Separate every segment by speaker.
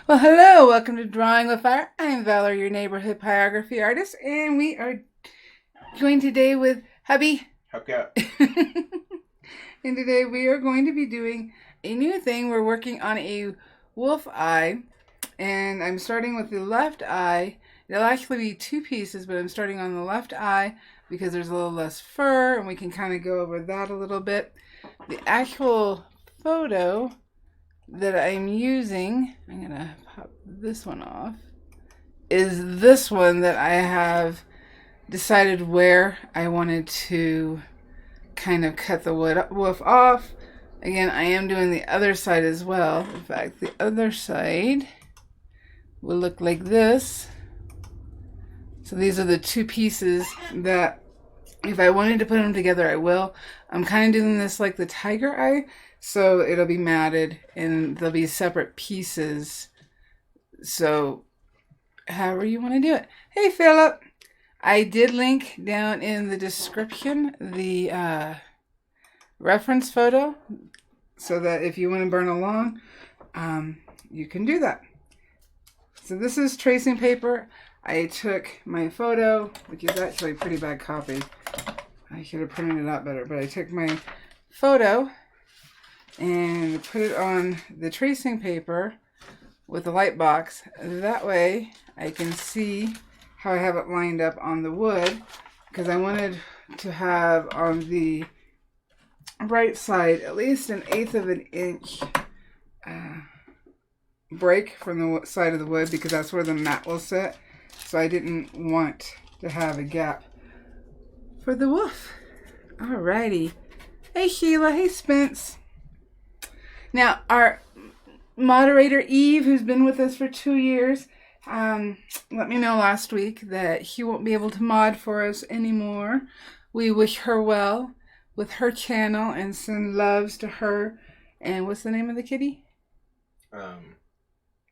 Speaker 1: Well, hello, welcome to Drawing with Fire. I'm Valarie, your neighborhood pyrography artist, and we are joined today with hubby.
Speaker 2: Okay.
Speaker 1: And today we are going to be doing a new thing. We're working on a wolf eye, and I'm starting with the left eye. It'll actually be two pieces, but I'm starting on the left eye because there's a little less fur, and we can kind of go over that a little bit. The actual photo that I'm using, I'm gonna pop this one off, is this one that I have decided where I wanted to kind of cut the wolf off. Again, I am doing the other side as well. In fact, the other side will look like this. So these are the two pieces that if I wanted to put them together, I will. I'm kind of doing this like the tiger eye. So it'll be matted and there'll be separate pieces. So however you want to do it. Hey, Philip. I did link down in the description the reference photo so that if you want to burn along, you can do that. So this is tracing paper. I took my photo, which is actually a pretty bad copy. I should have printed it out better, but I took my photo and put it on the tracing paper with the light box. That way I can see how I have it lined up on the wood, because I wanted to have on the right side at least 1/8 of an inch break from the side of the wood, because that's where the mat will sit. So I didn't want to have a gap for the wolf. Alrighty. Hey Sheila, hey Spence. Now, our moderator, Eve, who's been with us for 2 years, let me know last week that she won't be able to mod for us anymore. We wish her well with her channel and send loves to her. And what's the name of the kitty?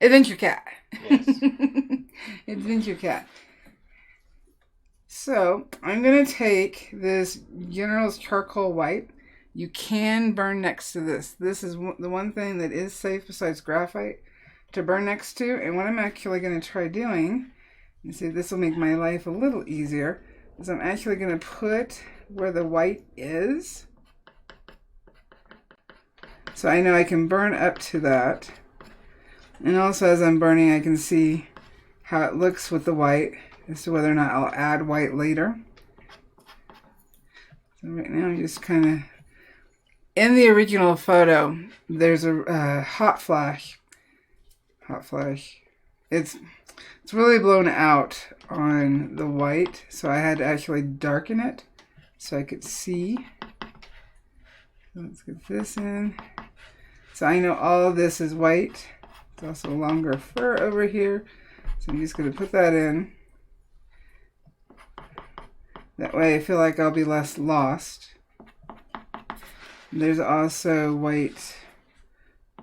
Speaker 1: Adventure Cat.
Speaker 2: Yes.
Speaker 1: Adventure Cat. So, I'm going to take this General's Charcoal White. You can burn next to this. This is the one thing that is safe besides graphite to burn next to. And what I'm actually going to try doing, you see, this will make my life a little easier, is I'm actually going to put where the white is. So I know I can burn up to that. And also as I'm burning, I can see how it looks with the white as to whether or not I'll add white later. So right now I'm just kind of, in the original photo, there's a hot flash. It's really blown out on the white, so I had to actually darken it so I could see. Let's get this in. So I know all of this is white. It's also longer fur over here, so I'm just going to put that in. That way I feel like I'll be less lost. There's also white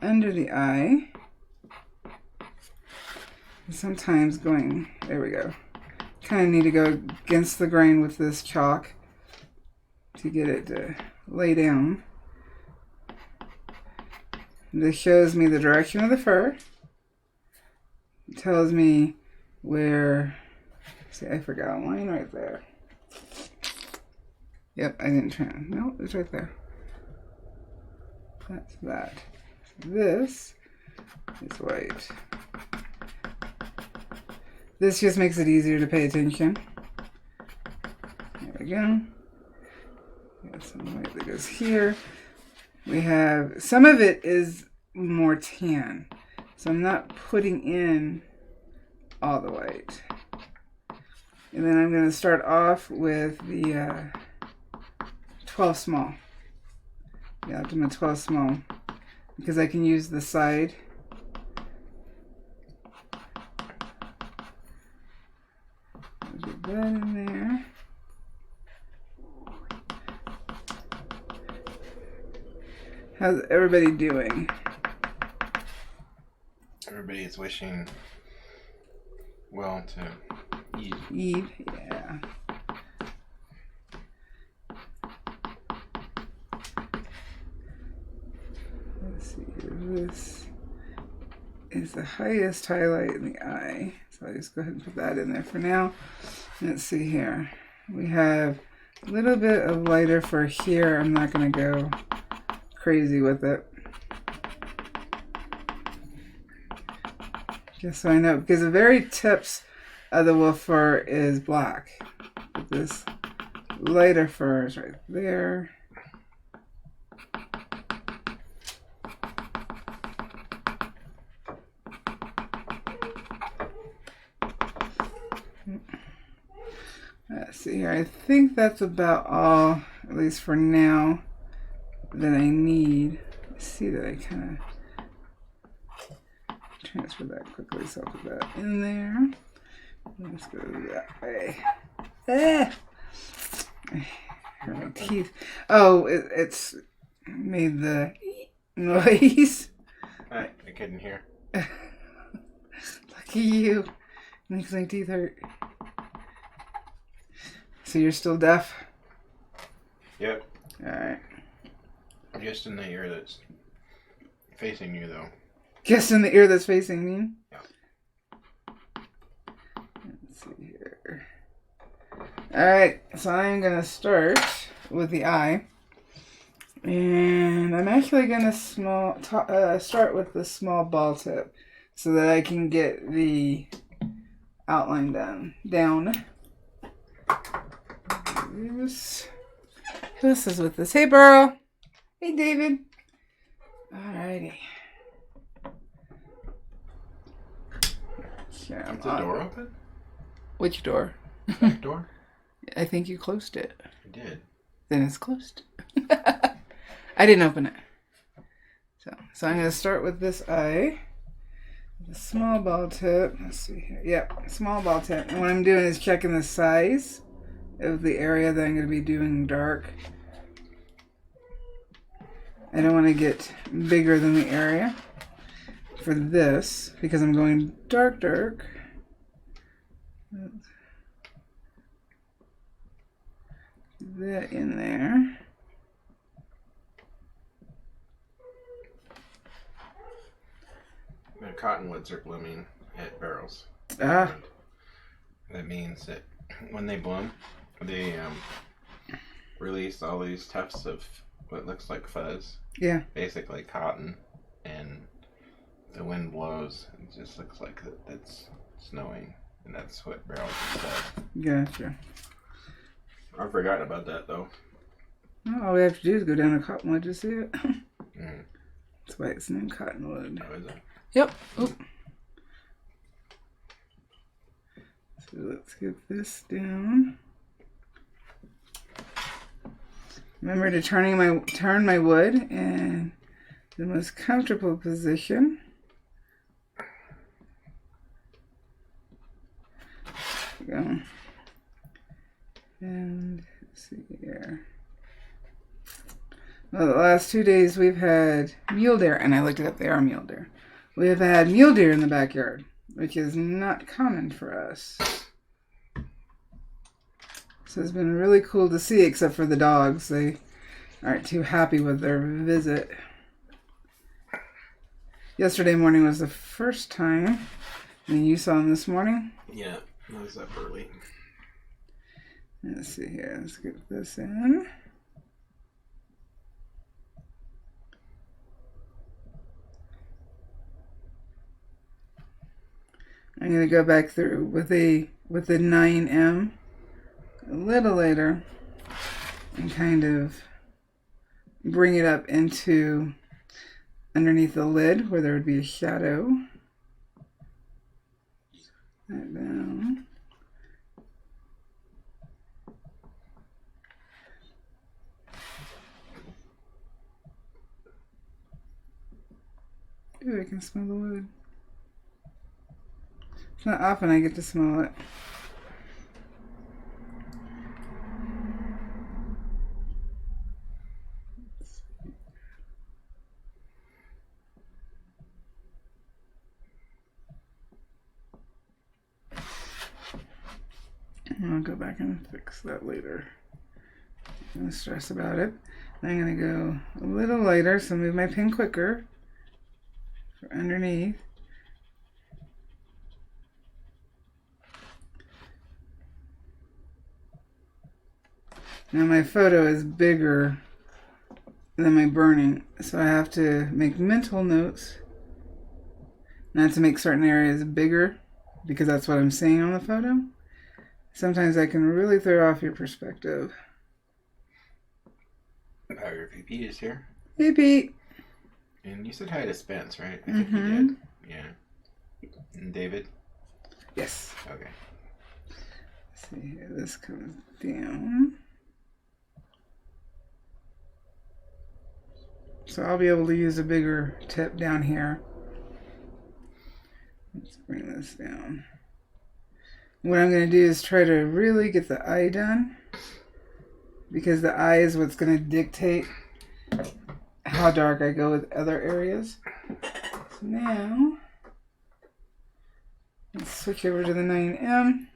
Speaker 1: under the eye. Sometimes there we go. Kind of need to go against the grain with this chalk to get it to lay down. This shows me the direction of the fur. It tells me where, see, I forgot a line right there. Yep, I didn't try. No, it's right there. That's that. This is white. This just makes it easier to pay attention. There we go. Got some white that goes here. We have, some of it is more tan, so I'm not putting in all the white. And then I'm going to start off with the 12 small. The Ultimate 12 small, because I can use the side. Get that in there. How's everybody doing?
Speaker 2: Everybody is wishing well to Eve.
Speaker 1: Eve, yeah. Let's see here. This is the highest highlight in the eye. So I'll just go ahead and put that in there for now. Let's see here. We have a little bit of lighter for here. I'm not going to go crazy with it. Just so I know, because the very tips of the wolf fur is black. But this lighter fur is right there. Let's see here. I think that's about all, at least for now, that I need. Let's see that I kind of transfer that quickly, so I'll put that in there. Let's go that way. Ah! I hurt my teeth. Oh, it's made the noise.
Speaker 2: I couldn't hear.
Speaker 1: Lucky you. Makes my teeth hurt. So you're still deaf?
Speaker 2: Yep.
Speaker 1: Alright.
Speaker 2: Just in the ear that's facing you, though.
Speaker 1: Just in the ear that's facing me?
Speaker 2: Yeah.
Speaker 1: Let's see here. Alright, so I'm going to start with the eye. And I'm actually going to start with the small ball tip so that I can get the outline down. This is with this. Hey, Burrow. Hey, David. Alrighty.
Speaker 2: Is the door open?
Speaker 1: Which door?
Speaker 2: Back door?
Speaker 1: I think you closed it.
Speaker 2: I did.
Speaker 1: Then it's closed. I didn't open it. So I'm going to start with this eye. The small ball tip. Let's see here. Yep, small ball tip. And what I'm doing is checking the size of the area that I'm going to be doing dark. I don't want to get bigger than the area for this because I'm going dark. That in there.
Speaker 2: The cottonwoods are blooming at barrels.
Speaker 1: Ah.
Speaker 2: That means that when they bloom, they release all these tufts of what looks like fuzz.
Speaker 1: Yeah.
Speaker 2: Basically cotton, and the wind blows. It just looks like it's snowing, and that's what barrels said.
Speaker 1: Gotcha.
Speaker 2: I've forgotten about that though.
Speaker 1: Well, all we have to do is go down to cottonwood to see it.
Speaker 2: Mm.
Speaker 1: That's why it's named cottonwood.
Speaker 2: Oh, is it?
Speaker 1: Yep. Oop. So let's get this down. Remember to turn my wood in the most comfortable position. There we go. And let's see here. Well, the last 2 days we've had mule deer, and I looked it up, they are mule deer. We have had mule deer in the backyard, which is not common for us. So it's been really cool to see, except for the dogs. They aren't too happy with their visit. Yesterday morning was the first time. And you saw them this morning?
Speaker 2: Yeah, I was up early.
Speaker 1: Let's see here. Let's get this in. I'm going to go back through with the 9M a little later and kind of bring it up into underneath the lid where there would be a shadow. That down. Ooh, I can smell the wood. It's not often I get to smell it. I'll go back and fix that later. Don't stress about it. Then I'm going to go a little lighter, so move my pin quicker for underneath. Now my photo is bigger than my burning, so I have to make mental notes not to make certain areas bigger because that's what I'm seeing on the photo. Sometimes I can really throw off your perspective.
Speaker 2: Pyrography Pete is here.
Speaker 1: Hey, Pete.
Speaker 2: And you said hi to Spence, right? I think you did. Yeah. And David?
Speaker 1: Yes.
Speaker 2: Okay.
Speaker 1: Let's see here. This comes down. So I'll be able to use a bigger tip down here. Let's bring this down. What I'm going to do is try to really get the eye done, because the eye is what's going to dictate how dark I go with other areas. So now, let's switch over to the 9M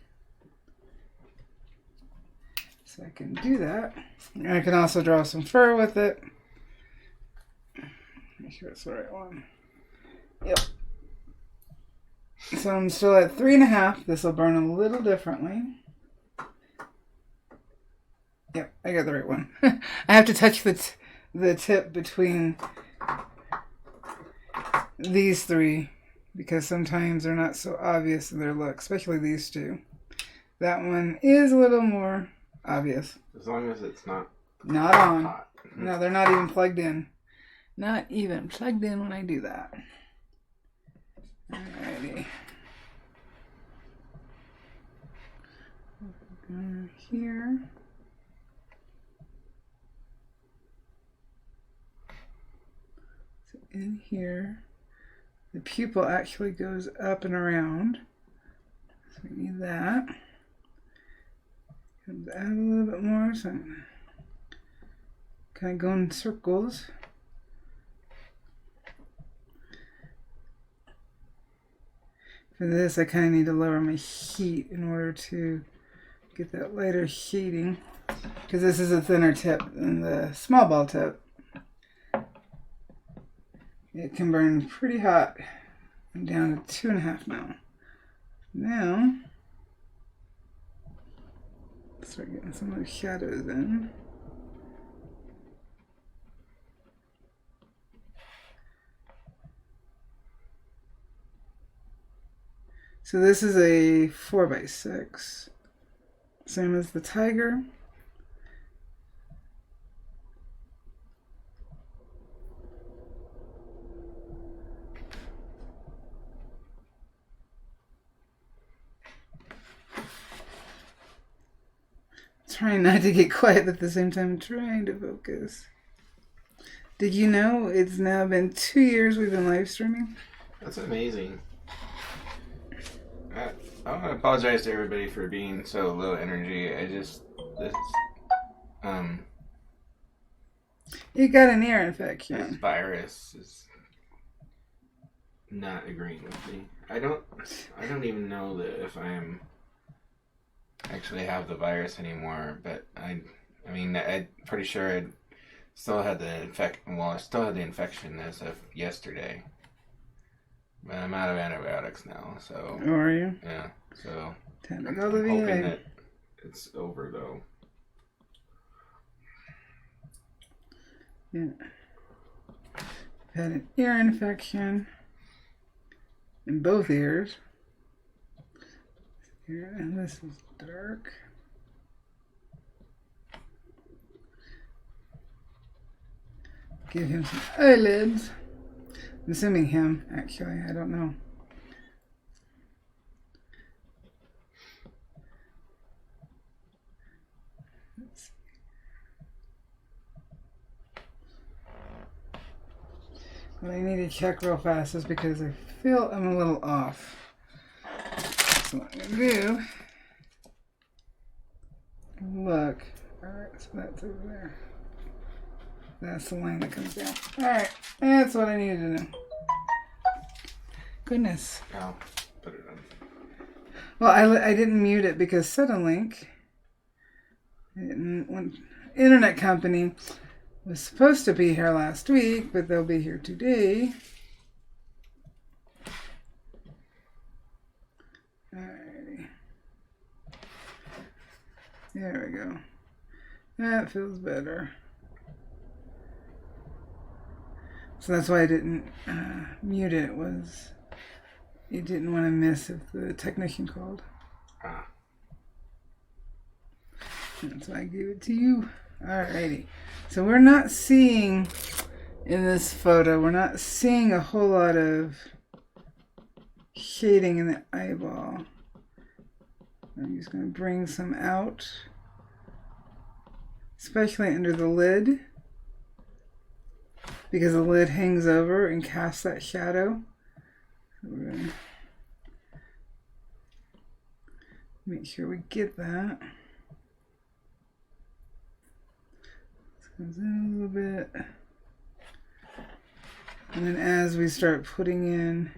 Speaker 1: so I can do that. And I can also draw some fur with it. Make sure it's the right one. Yep. So I'm still at 3.5. This will burn a little differently. Yep, I got the right one. I have to touch the tip between these three because sometimes they're not so obvious in their look, especially these two. That one is a little more obvious.
Speaker 2: As long as it's not
Speaker 1: on.
Speaker 2: hot.
Speaker 1: No, they're not even plugged in. Not even plugged in when I do that. Alrighty. Here. So in here, the pupil actually goes up and around. So we need that. Comes out a little bit more, so I'm kind of go in circles. For this, I kind of need to lower my heat in order to get that lighter shading, because this is a thinner tip than the small ball tip. It can burn pretty hot. I'm down to 2.5 now. Now, start getting some of the shadows in. So this is a 4x6, same as the tiger. Trying not to get quiet at the same time, trying to focus. Did you know it's now been 2 years we've been live streaming?
Speaker 2: That's amazing. I want to apologize to everybody for being so low energy.
Speaker 1: You got an ear
Speaker 2: This
Speaker 1: infection.
Speaker 2: virus is not agreeing with me. I don't even know that if I'm actually have the virus anymore, but I'm pretty sure I still had I still had the infection as of yesterday. But I'm out of antibiotics now, so.
Speaker 1: Oh, are you?
Speaker 2: Yeah, so.
Speaker 1: Time to
Speaker 2: I'm
Speaker 1: go to the
Speaker 2: hoping
Speaker 1: VA.
Speaker 2: that it's over, though.
Speaker 1: Yeah. I've had an ear infection in both ears. Here, and this is dark. Give him some eyelids. I'm assuming him, actually. I don't know. Let's see. What I need to check real fast is because I feel I'm a little off. So what I'm going to do, look. Alright, so that's over there. That's the line that comes down. Alright, that's what I needed to know. Goodness.
Speaker 2: I'll put it on.
Speaker 1: Well, I didn't mute it because Suddenlink, internet company, was supposed to be here last week, but they'll be here today. Alrighty. There we go. That feels better. So that's why I didn't mute it, was you didn't want to miss if the technician called.
Speaker 2: Ah.
Speaker 1: That's why I gave it to you. Alrighty. So we're not seeing, in this photo, we're not seeing a whole lot of shading in the eyeball. I'm just going to bring some out, especially under the lid, because the lid hangs over and casts that shadow. So we're going to make sure we get that. This comes in a little bit. And then as we start putting in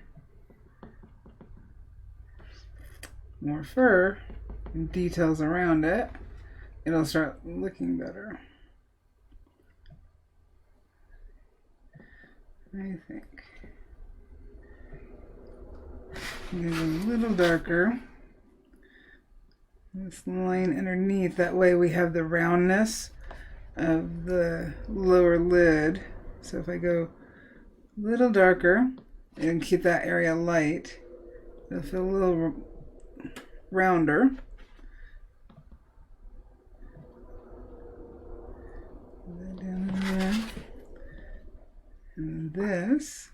Speaker 1: more fur and details around it, it'll start looking better, I think. Get a little darker. This line underneath, that way we have the roundness of the lower lid. So if I go a little darker and keep that area light, it'll feel a little rounder. Down there. And this,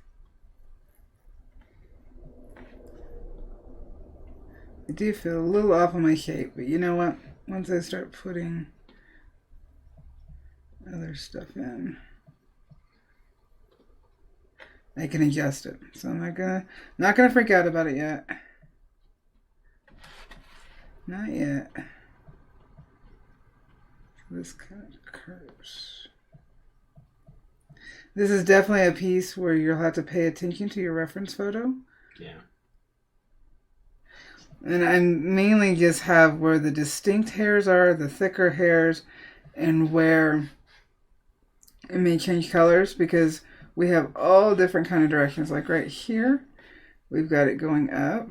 Speaker 1: I do feel a little off on my shape, but you know what? Once I start putting other stuff in, I can adjust it. So I'm not gonna freak out about it yet. Not yet. This kind of curves. This is definitely a piece where you'll have to pay attention to your reference photo.
Speaker 2: Yeah.
Speaker 1: And I mainly just have where the distinct hairs are, the thicker hairs, and where it may change colors, because we have all different kind of directions. Like right here, we've got it going up.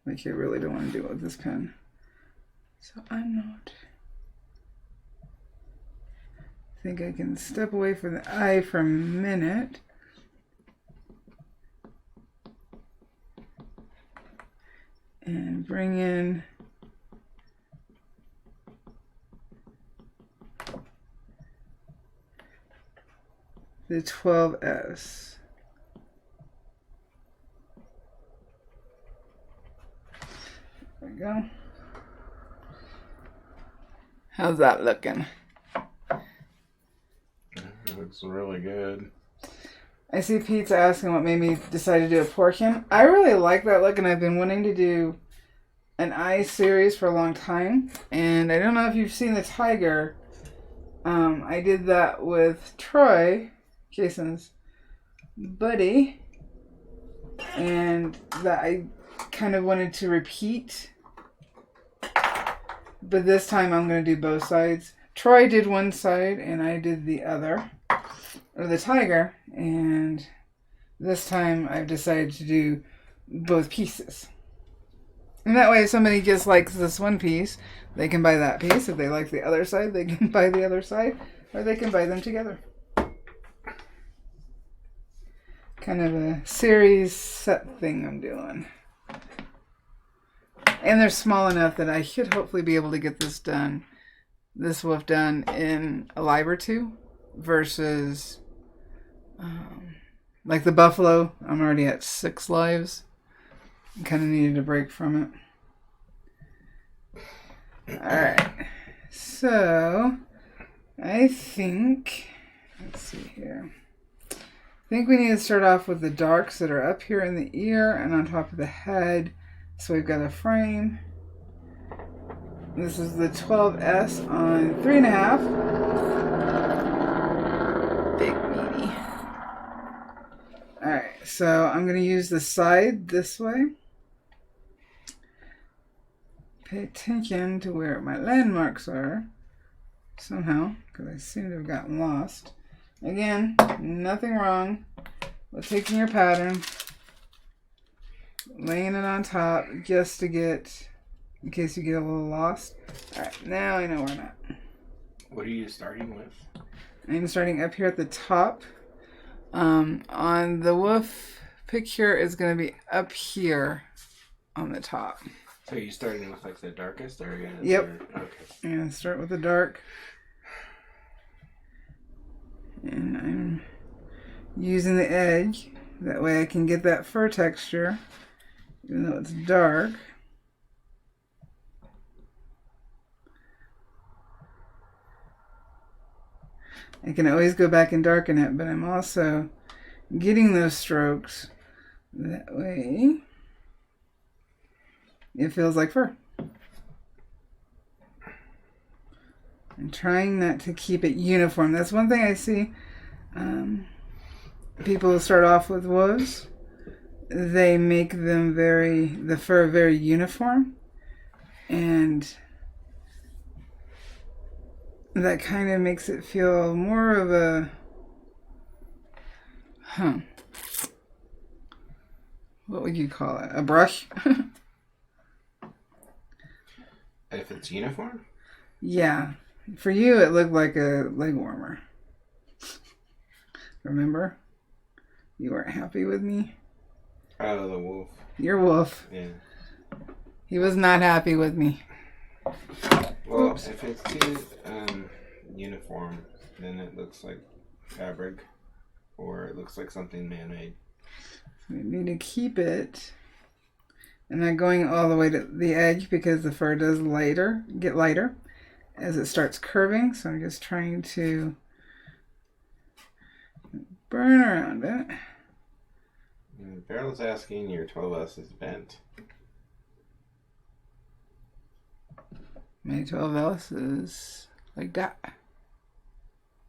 Speaker 1: Like I really don't want to do it with this pen. So I'm not. I think I can step away from the eye for a minute. And bring in the 12S. There we go. How's that looking?
Speaker 2: It looks really good.
Speaker 1: I see Pete's asking what made me decide to do a portion. I really like that look, and I've been wanting to do an eye series for a long time. And I don't know if you've seen the tiger. I did that with Troy, Jason's buddy, and that I kind of wanted to repeat. But this time I'm going to do both sides. Troy did one side and I did the other, or the tiger, and this time I've decided to do both pieces. And that way if somebody just likes this one piece, they can buy that piece. If they like the other side, they can buy the other side, or they can buy them together. Kind of a series set thing I'm doing. And they're small enough that I should hopefully be able to get this done, this wolf done in a live or two, versus like the buffalo. I'm already at 6 lives. I kind of needed a break from it. Alright, so I think, let's see here. I think we need to start off with the darks that are up here in the ear and on top of the head. So we've got a frame. This is the 12S on 3.5. Big meaty. Alright, so I'm going to use the side this way. Pay attention to where my landmarks are somehow, because I seem to have gotten lost. Again, nothing wrong with taking your pattern, laying it on top just to get in case you get a little lost. Alright, now I know where I'm at.
Speaker 2: What are you starting with?
Speaker 1: I'm starting up here at the top. On the wolf picture is going to be up here on the top.
Speaker 2: So you're starting with like the darkest area?
Speaker 1: Yep.
Speaker 2: Okay.
Speaker 1: I'm going to start with the dark. And I'm using the edge. That way I can get that fur texture, even though it's dark. I can always go back and darken it, but I'm also getting those strokes. That way it feels like fur. I'm trying not to keep it uniform. That's one thing I see. People start off with wolves. They make them the fur very uniform. And that kind of makes it feel more of a, what would you call it? A brush?
Speaker 2: If it's uniform?
Speaker 1: Yeah. For you, it looked like a leg warmer. Remember? You weren't happy with me?
Speaker 2: Oh, the wolf.
Speaker 1: Your wolf.
Speaker 2: Yeah.
Speaker 1: He was not happy with me.
Speaker 2: Well,
Speaker 1: Oops.
Speaker 2: if it's too uniform, then it looks like fabric, or it looks like something man-made.
Speaker 1: We need to keep it. I'm not going all the way to the edge because the fur does get lighter as it starts curving. So I'm just trying to burn around it.
Speaker 2: Beryl's asking, your 12S is bent.
Speaker 1: My 12S is like that.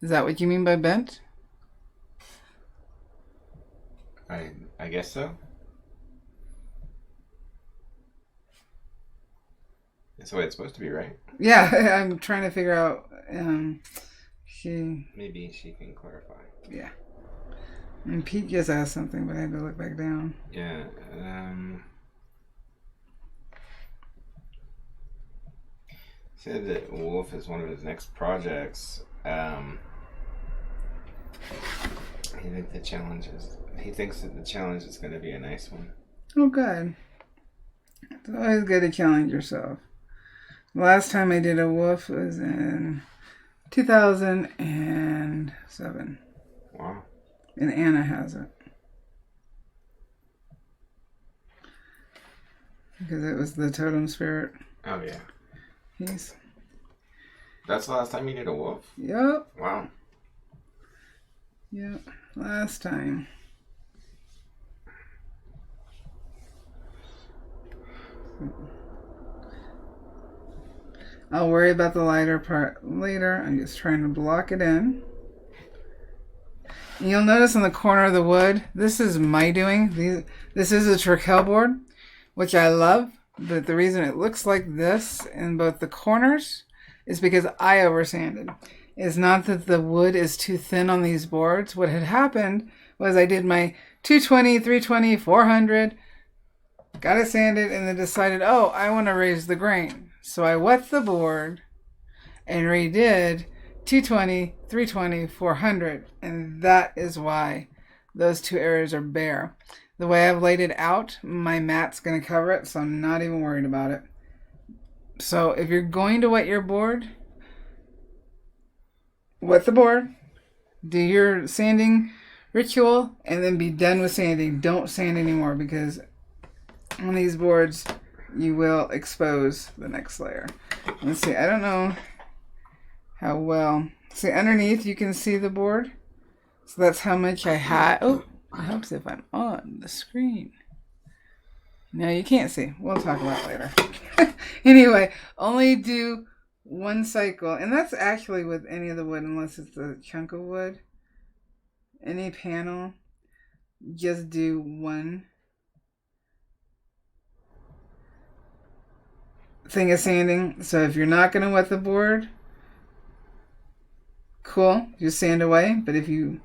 Speaker 1: Is that what you mean by bent?
Speaker 2: I guess so. That's the way it's supposed to be, right?
Speaker 1: Yeah, I'm trying to figure out.
Speaker 2: Maybe she can clarify.
Speaker 1: Yeah. And Pete just asked something, but I had to look back down.
Speaker 2: Yeah. Said that Wolf is one of his next projects. He thinks that the challenge is going to be a nice one.
Speaker 1: Oh, good. It's always good to challenge yourself. The last time I did a wolf was in 2007.
Speaker 2: Wow.
Speaker 1: And Anna has it. Because it was the totem spirit.
Speaker 2: Oh, yeah.
Speaker 1: He's...
Speaker 2: That's the last time you did a wolf?
Speaker 1: Yep.
Speaker 2: Wow.
Speaker 1: Yep. Last time. I'll worry about the lighter part later. I'm just trying to block it in. And you'll notice in the corner of the wood, this is my doing. This is a Trekell board, which I love. But the reason it looks like this in both the corners is because I oversanded. It's not that the wood is too thin on these boards. What had happened was I did my 220, 320, 400, got it sanded, and then decided, oh, I want to raise the grain. So I wet the board and redid 220, 320, 400. And that is why those two areas are bare. The way I've laid it out, my mat's going to cover it, so I'm not even worried about it. So if you're going to wet your board, wet the board, do your sanding ritual, and then be done with sanding. Don't sand anymore because on these boards, you will expose the next layer. Let's see, I don't know how well. See, underneath you can see the board. So that's how much I had. Oh, it helps if I'm on the screen. No, you can't see. We'll talk about it later. Anyway, only do one cycle. And that's actually with any of the wood, unless it's a chunk of wood. Any panel, just do one thing of sanding. So if you're not going to wet the board, cool, just sand away. But if you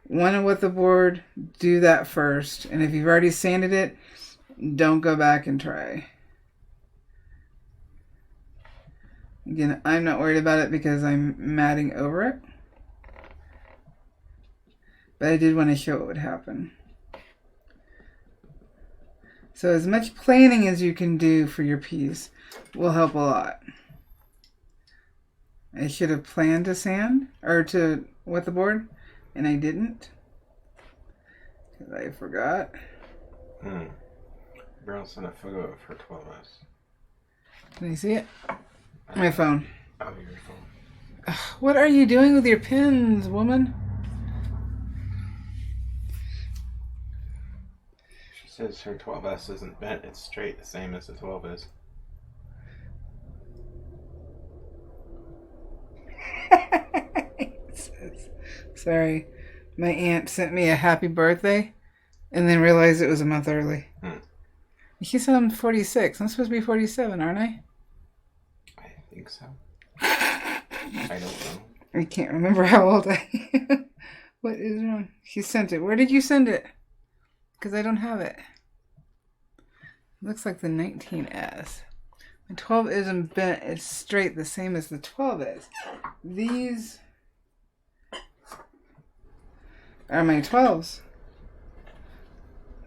Speaker 1: want to wet the board, do that first. And if you've already sanded it, don't go back and try. Again, I'm not worried about it because I'm matting over it. But I did want to show what would happen. So as much planning as you can do for your piece will help a lot. I should have planned to sand, or to wet the board, and I didn't. Because I forgot.
Speaker 2: Girl sent a photo of her 12S.
Speaker 1: Can you see it? My phone.
Speaker 2: Oh, your phone.
Speaker 1: Ugh, what are you doing with your pins, woman?
Speaker 2: She says her 12S isn't bent, it's straight, the same as the 12 is.
Speaker 1: Sorry, my aunt sent me a happy birthday and then realized it was a month early. She said I'm 46. I'm supposed to be 47, aren't I?
Speaker 2: I think so. I don't know.
Speaker 1: I can't remember how old I am. What is wrong? She sent it. Where did you send it? Because I don't have it. Looks like the 19S. My 12 isn't bent. It's straight, the same as the 12 is. These are my 12s.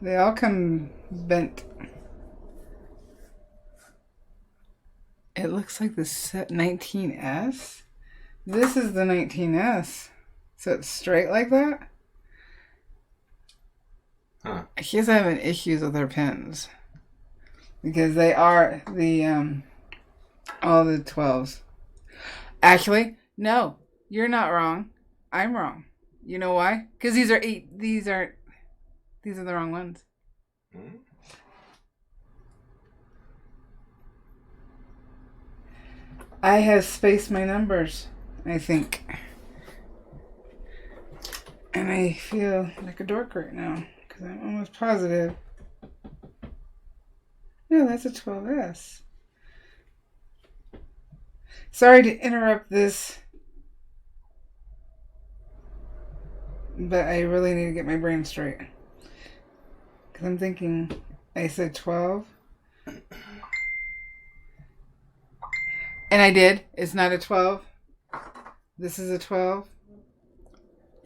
Speaker 1: They all come bent. It looks like the set 19S. This is the 19S. So it's straight like that?
Speaker 2: Huh.
Speaker 1: She's having issues with her pins. Because they are the, all the 12s. Actually, no. You're not wrong. I'm wrong. You know why? Because these are the wrong ones. I have spaced my numbers, I think. And I feel like a dork right now, because I'm almost positive. No, that's a 12S. Sorry to interrupt this, but I really need to get my brain straight. Because I'm thinking, I said 12. And I did. It's not a 12. This is a 12.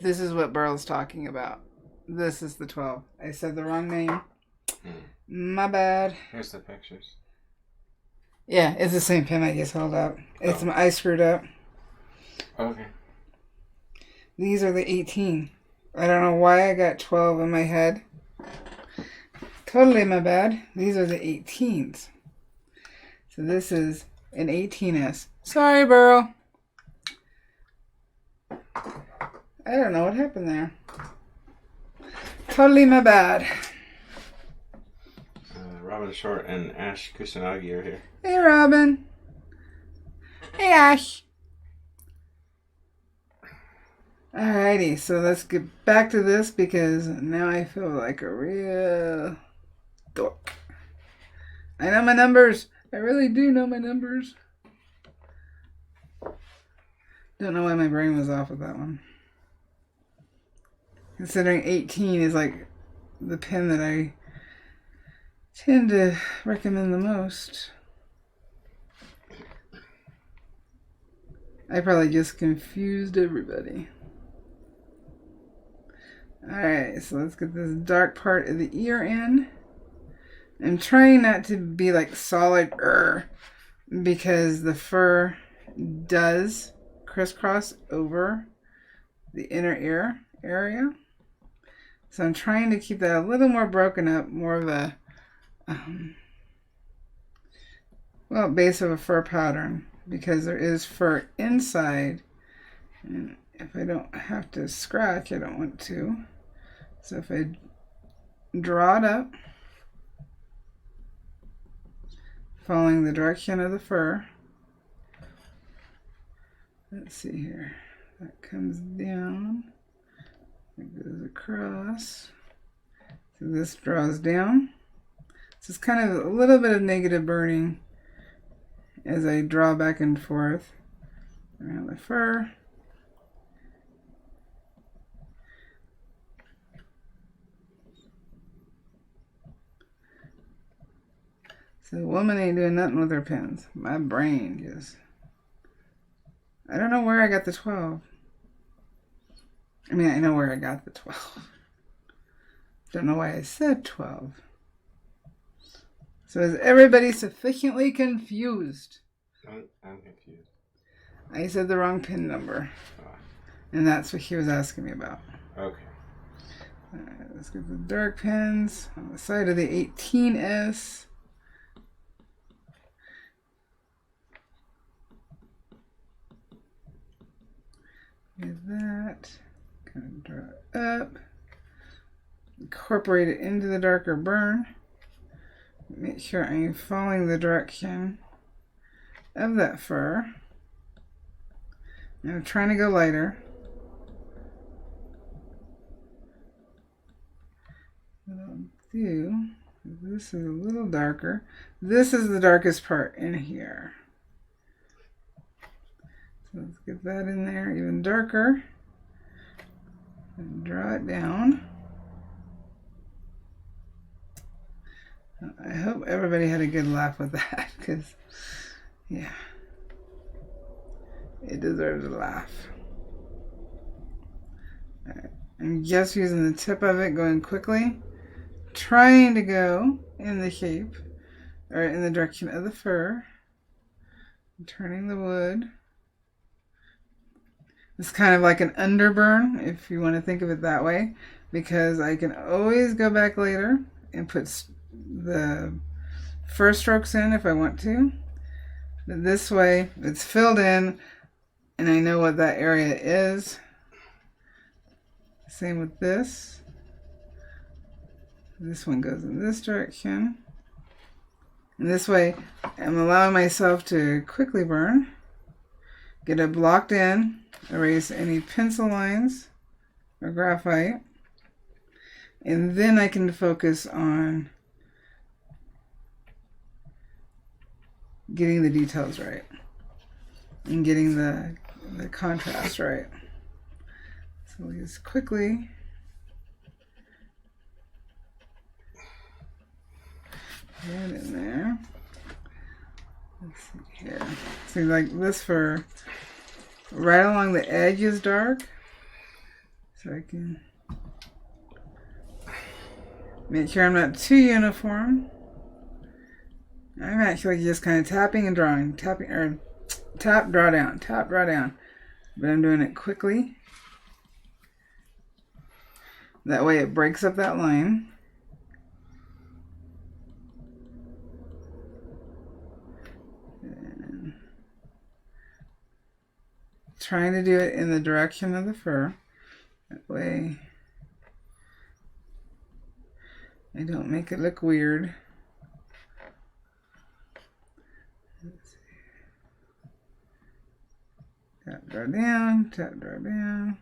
Speaker 1: This is what Burl's talking about. This is the 12. I said the wrong name. My bad.
Speaker 2: Here's the pictures.
Speaker 1: Yeah, it's the same pin I just held up. It's I screwed up.
Speaker 2: Okay.
Speaker 1: These are the 18. I don't know why I got 12 in my head. Totally my bad. These are the 18s. So this is an 18S. Sorry, Burl. I don't know what happened there. Totally my bad.
Speaker 2: Robin Short and Ash Kusanagi are here.
Speaker 1: Hey, Robin. Hey, Ash. Alrighty, so let's get back to this because now I feel like a real dork. I know my numbers. I really do know my numbers. Don't know why my brain was off with that one. Considering 18 is like the pin that I tend to recommend the most. I probably just confused everybody. Alright, so let's get this dark part of the ear in. I'm trying not to be like solid because the fur does crisscross over the inner ear area. So I'm trying to keep that a little more broken up, more of a base of a fur pattern, because there is fur inside, and if I don't have to scratch, I don't want to. So if I draw it up, following the direction of the fur, let's see here, that comes down, it goes across, so this draws down. So it's kind of a little bit of negative burning as I draw back and forth around the fur. So the woman ain't doing nothing with her pins. My brain just I don't know where I got the 12. I mean, I know where I got the 12. Don't know why I said 12. So is everybody sufficiently confused?
Speaker 2: I'm confused.
Speaker 1: I said the wrong pin number.
Speaker 2: Oh.
Speaker 1: And that's what he was asking me about.
Speaker 2: Okay.
Speaker 1: Alright, let's get the dark pins on the side of the 18S. Get that. Kind of draw it up. Incorporate it into the darker burn. Make sure I'm following the direction of that fur. I'm trying to go lighter. What I'll do, this is a little darker. This is the darkest part in here. So let's get that in there even darker. And draw it down. I hope everybody had a good laugh with that, because, yeah, it deserves a laugh. All right. I'm just using the tip of it, going quickly, trying to go in the shape, or in the direction of the fur, turning the wood. It's kind of like an underburn, if you want to think of it that way, because I can always go back later and put the fur strokes in if I want to. But this way, it's filled in, and I know what that area is. Same with this. This one goes in this direction. And this way, I'm allowing myself to quickly burn. Get it blocked in. Erase any pencil lines or graphite. And then I can focus on getting the details right and getting the contrast right. So we just quickly get in there. Let's see here. See, like this fur, right along the edge is dark, so I can make sure I'm not too uniform. I'm actually just kind of tapping and drawing. Tapping, or tap, draw down, tap, draw down. But I'm doing it quickly. That way it breaks up that line. And trying to do it in the direction of the fur. That way I don't make it look weird. Let's see. Tap, draw down, tap, draw down.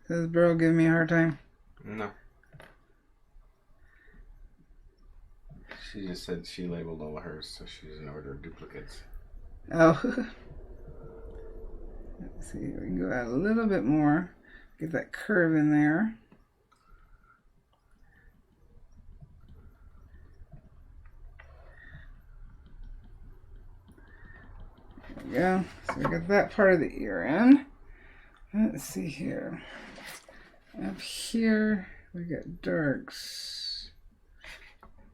Speaker 1: Does Bro give me a hard time?
Speaker 2: No. She just said she labeled all of hers, so she doesn't order duplicates.
Speaker 1: Oh. Let's see, we can go out a little bit more. Get that curve in there. There we go. So we got that part of the ear in. Let's see here. Up here, we got darks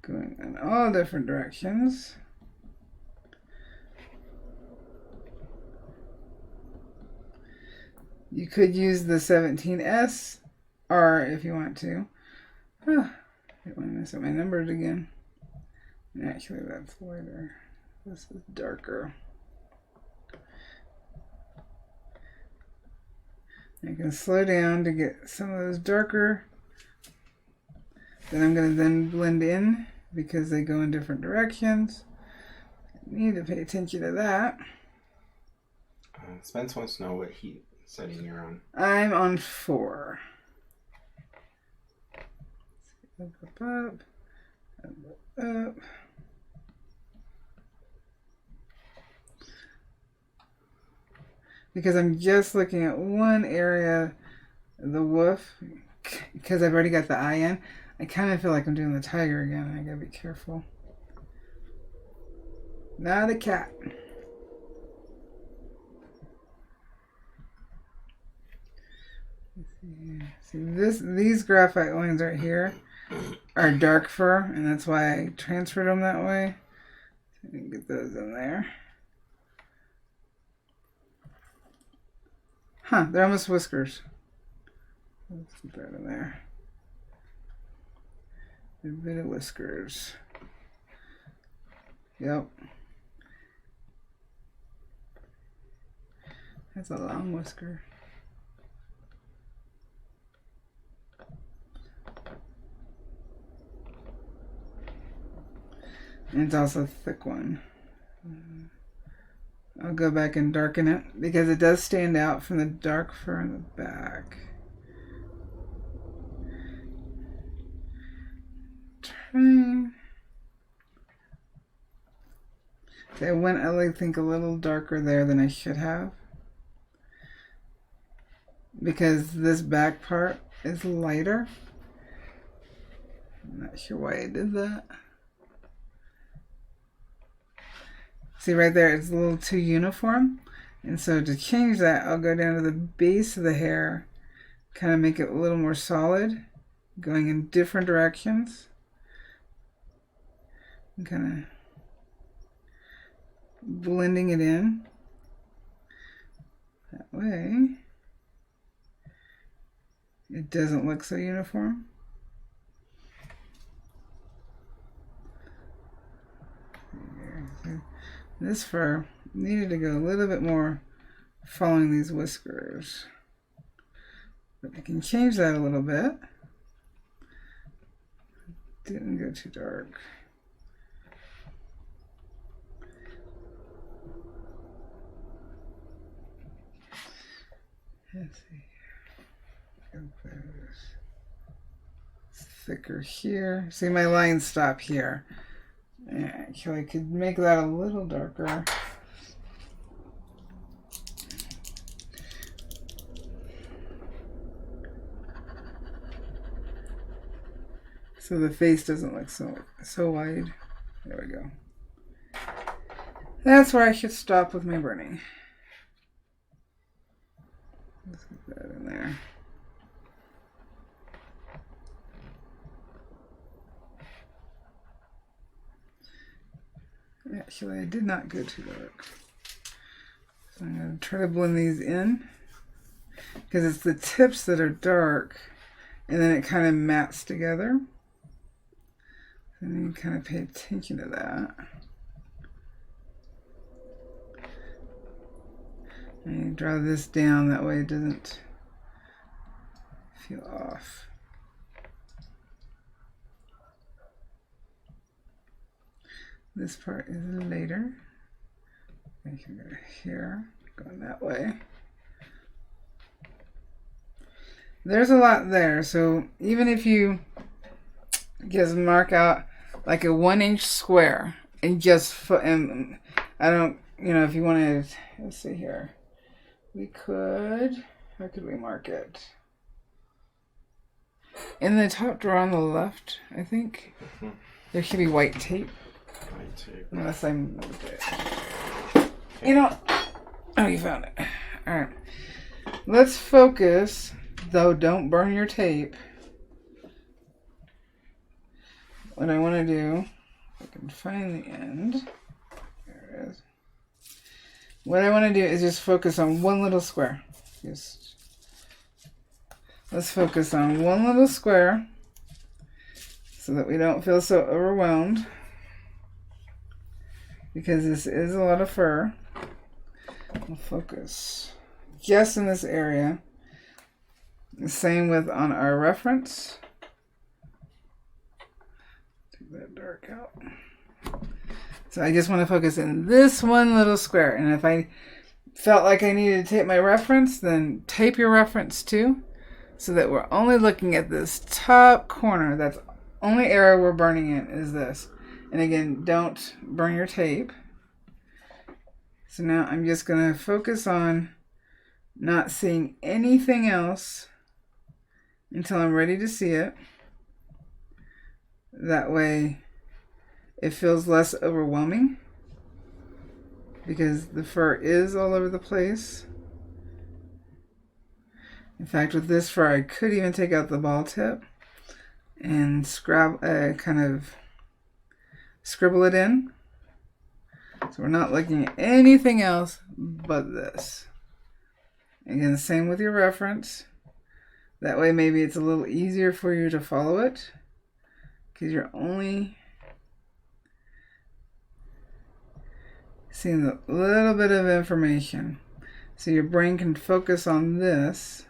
Speaker 1: going in all different directions. You could use the 17S R if you want to. Oh, I don't want to mess up my numbers again. And actually, that's lighter. This is darker. I can slow down to get some of those darker. Then I'm going to then blend in because they go in different directions. I need to pay attention to that.
Speaker 2: Spence wants to know what heat setting you're on.
Speaker 1: I'm on 4. Up. Because I'm just looking at one area of the wolf, because I've already got the eye in. I kind of feel like I'm doing the tiger again. I gotta be careful. Not a cat. See these graphite lines right here are dark fur, and that's why I transferred them that way. So you can get those in there. Huh, they're almost whiskers. Let's put that in there. A bit of whiskers. Yep. That's a long whisker. And it's also a thick one. I'll go back and darken it because it does stand out from the dark fur in the back. I went, I think, a little darker there than I should have, because this back part is lighter. I'm not sure why I did that. See right there, it's a little too uniform. And so to change that, I'll go down to the base of the hair, kind of make it a little more solid, going in different directions. And kind of blending it in. That way, it doesn't look so uniform. This fur needed to go a little bit more following these whiskers. But I can change that a little bit. Didn't go too dark. Let's see. It's thicker here. See, my lines stop here. Actually, I could make that a little darker. So the face doesn't look so wide. There we go. That's where I should stop with my burning. Let's get that in there. Actually, I did not go too dark. So I'm going to try to blend these in, because it's the tips that are dark, and then it kind of mats together. And you kind of pay attention to that. And you draw this down, that way it doesn't feel off. This part is later. I can go here, going that way. There's a lot there, so even if you just mark out like a 1-inch square and just, and I don't, you know, if you wanted, let's see here, we could, how could we mark it? In the top drawer on the left, I think, there should be white tape. Unless I moved it. You know, oh, you found it. All right. Let's focus, though don't burn your tape. What I want to do, if I can find the end. There it is. What I want to do is just focus on one little square. Let's focus on one little square so that we don't feel so overwhelmed. Because this is a lot of fur. We'll focus just in this area. The same with on our reference. Take that dark out. So I just want to focus in this one little square. And if I felt like I needed to tape my reference, then tape your reference too. So that we're only looking at this top corner. That's the only area we're burning in is this. And again, don't burn your tape. So now I'm just going to focus on not seeing anything else until I'm ready to see it. That way it feels less overwhelming, because the fur is all over the place. In fact, with this fur, I could even take out the ball tip and kind of scribble it in. So we're not looking at anything else but this. Again, same with your reference. That way maybe it's a little easier for you to follow it because you're only seeing a little bit of information. So your brain can focus on this.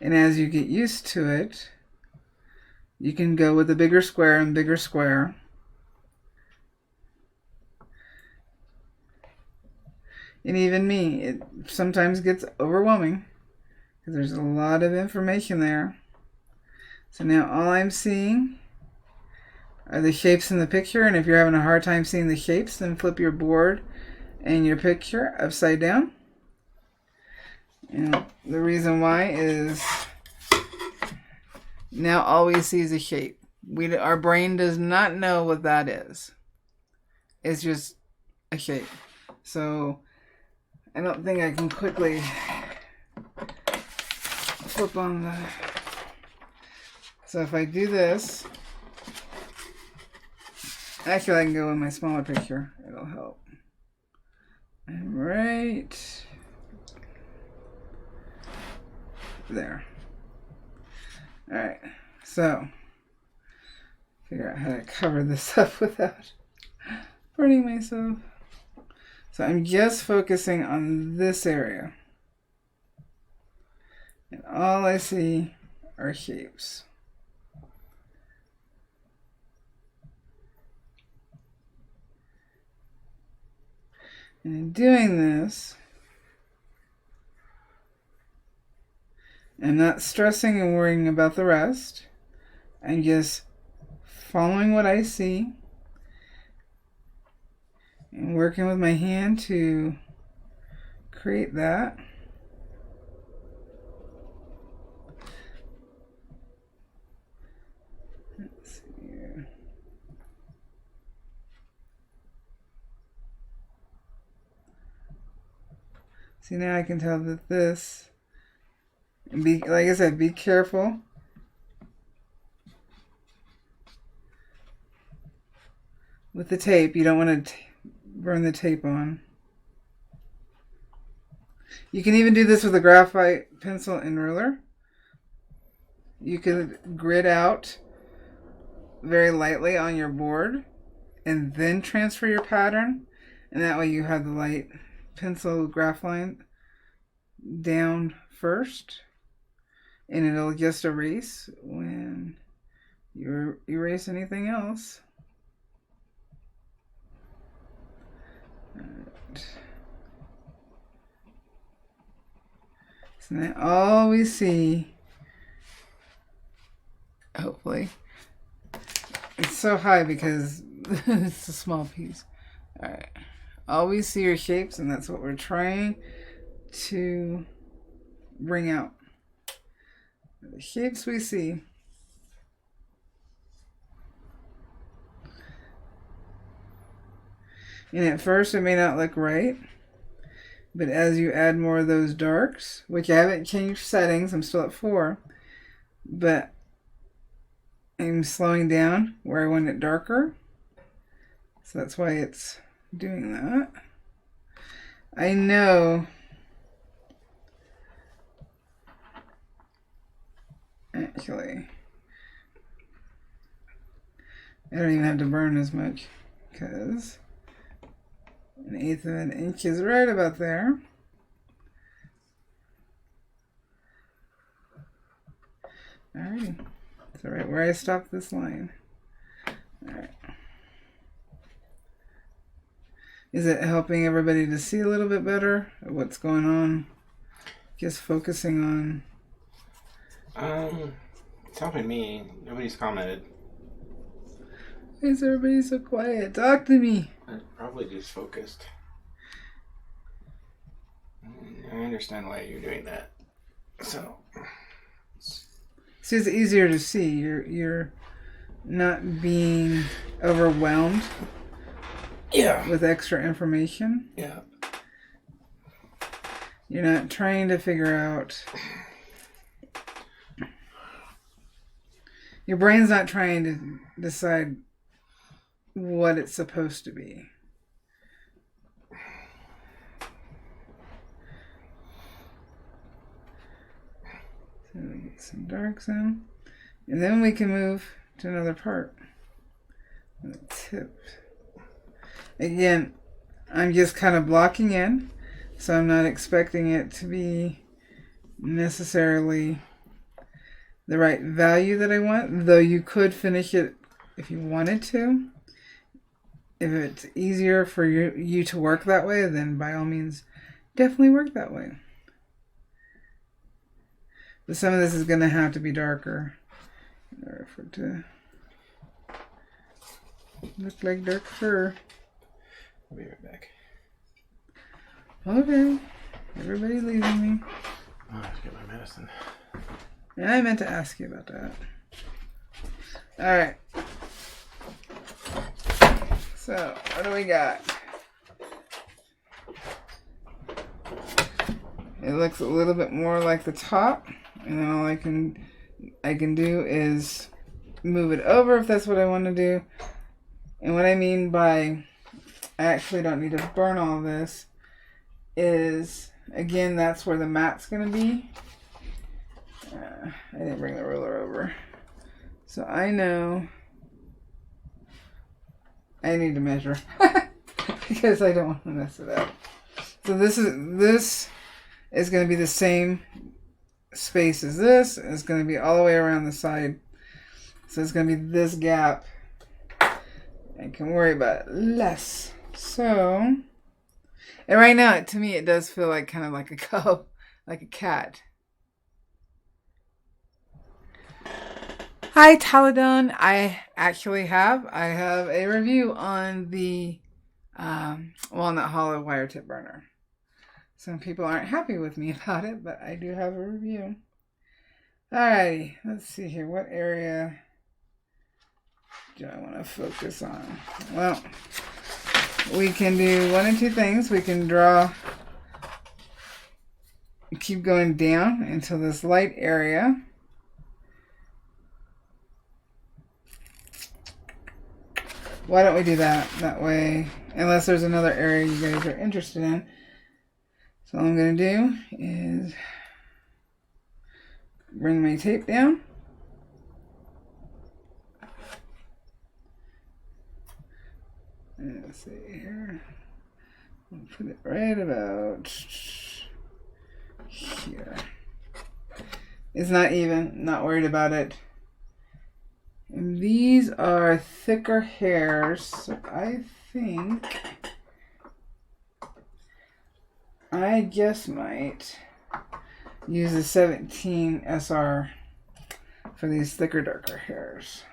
Speaker 1: And as you get used to it, you can go with a bigger square and bigger square. And even me, it sometimes gets overwhelming because there's a lot of information there. So now all I'm seeing are the shapes in the picture. And if you're having a hard time seeing the shapes, then flip your board and your picture upside down. And the reason why is now all we see is a shape. Our brain does not know what that is. It's just a shape. So I don't think I can quickly flip on the... So if I do this, actually I can go in my smaller picture. It'll help. And right there. Alright, so figure out how to cover this up without burning myself. So I'm just focusing on this area. And all I see are shapes. And in doing this, I'm not stressing and worrying about the rest. I'm just following what I see and working with my hand to create that. Let's see here. See, now I can tell that this, and like I said, be careful. With the tape, you don't want to burn the tape on. You can even do this with a graphite pencil and ruler. You could grid out very lightly on your board and then transfer your pattern. And that way you have the light pencil graph line down first. And it'll just erase when you erase anything else. Right. So now all we see, hopefully, it's so high because it's a small piece. Alright. All we see are shapes, and that's what we're trying to bring out. The shapes we see. And at first it may not look right, but as you add more of those darks, which I haven't changed settings, I'm still at 4, but I'm slowing down where I want it darker. So that's why it's doing that. I know actually I don't even have to burn as much because 1/8 of an inch is right about there. Alrighty, so right where I stopped this line. Alright. Is it helping everybody to see a little bit better what's going on? Just focusing on...
Speaker 2: It's helping me. Nobody's commented.
Speaker 1: Why is everybody so quiet? Talk to me.
Speaker 2: I'm probably just focused. I understand why you're doing that. So
Speaker 1: it's just easier to see. You're not being overwhelmed.
Speaker 2: Yeah.
Speaker 1: With extra information.
Speaker 2: Yeah.
Speaker 1: You're not trying to figure out. Your brain's not trying to decide what it's supposed to be. So we get some darks in. And then we can move to another part. The tip. Again, I'm just kind of blocking in, so I'm not expecting it to be necessarily the right value that I want, though you could finish it if you wanted to. If it's easier for you to work that way, then by all means, definitely work that way. But some of this is going to have to be darker in order for it to look like dark fur.
Speaker 2: I'll be right back.
Speaker 1: Okay. Everybody's leaving me.
Speaker 2: Oh, I have to get my medicine.
Speaker 1: And I meant to ask you about that. Alright. So, what do we got? It looks a little bit more like the top. And then all I can do is move it over if that's what I want to do. And what I mean by I actually don't need to burn all this is, again, that's where the mat's going to be. I didn't bring the ruler over. So I know I need to measure because I don't want to mess it up. So this is going to be the same space as this. It's going to be all the way around the side. So it's going to be this gap. I can worry about it less. So, and right now, to me, it does feel like kind of like a cub, like a cat. Hi, Taladon. I have a review on the walnut hollow wire tip burner. Some people aren't happy with me about it, but I do have a review. Alrighty, let's see here. What area do I want to focus on? Well, we can do one of two things. We can keep going down into this light area. Why don't we do that? That way, unless there's another area you guys are interested in. So all I'm going to do is bring my tape down. Let's see here. I'll put it right about here. It's not even, not worried about it. And these are thicker hairs, so I think I just might use a 17 SR for these thicker, darker hairs.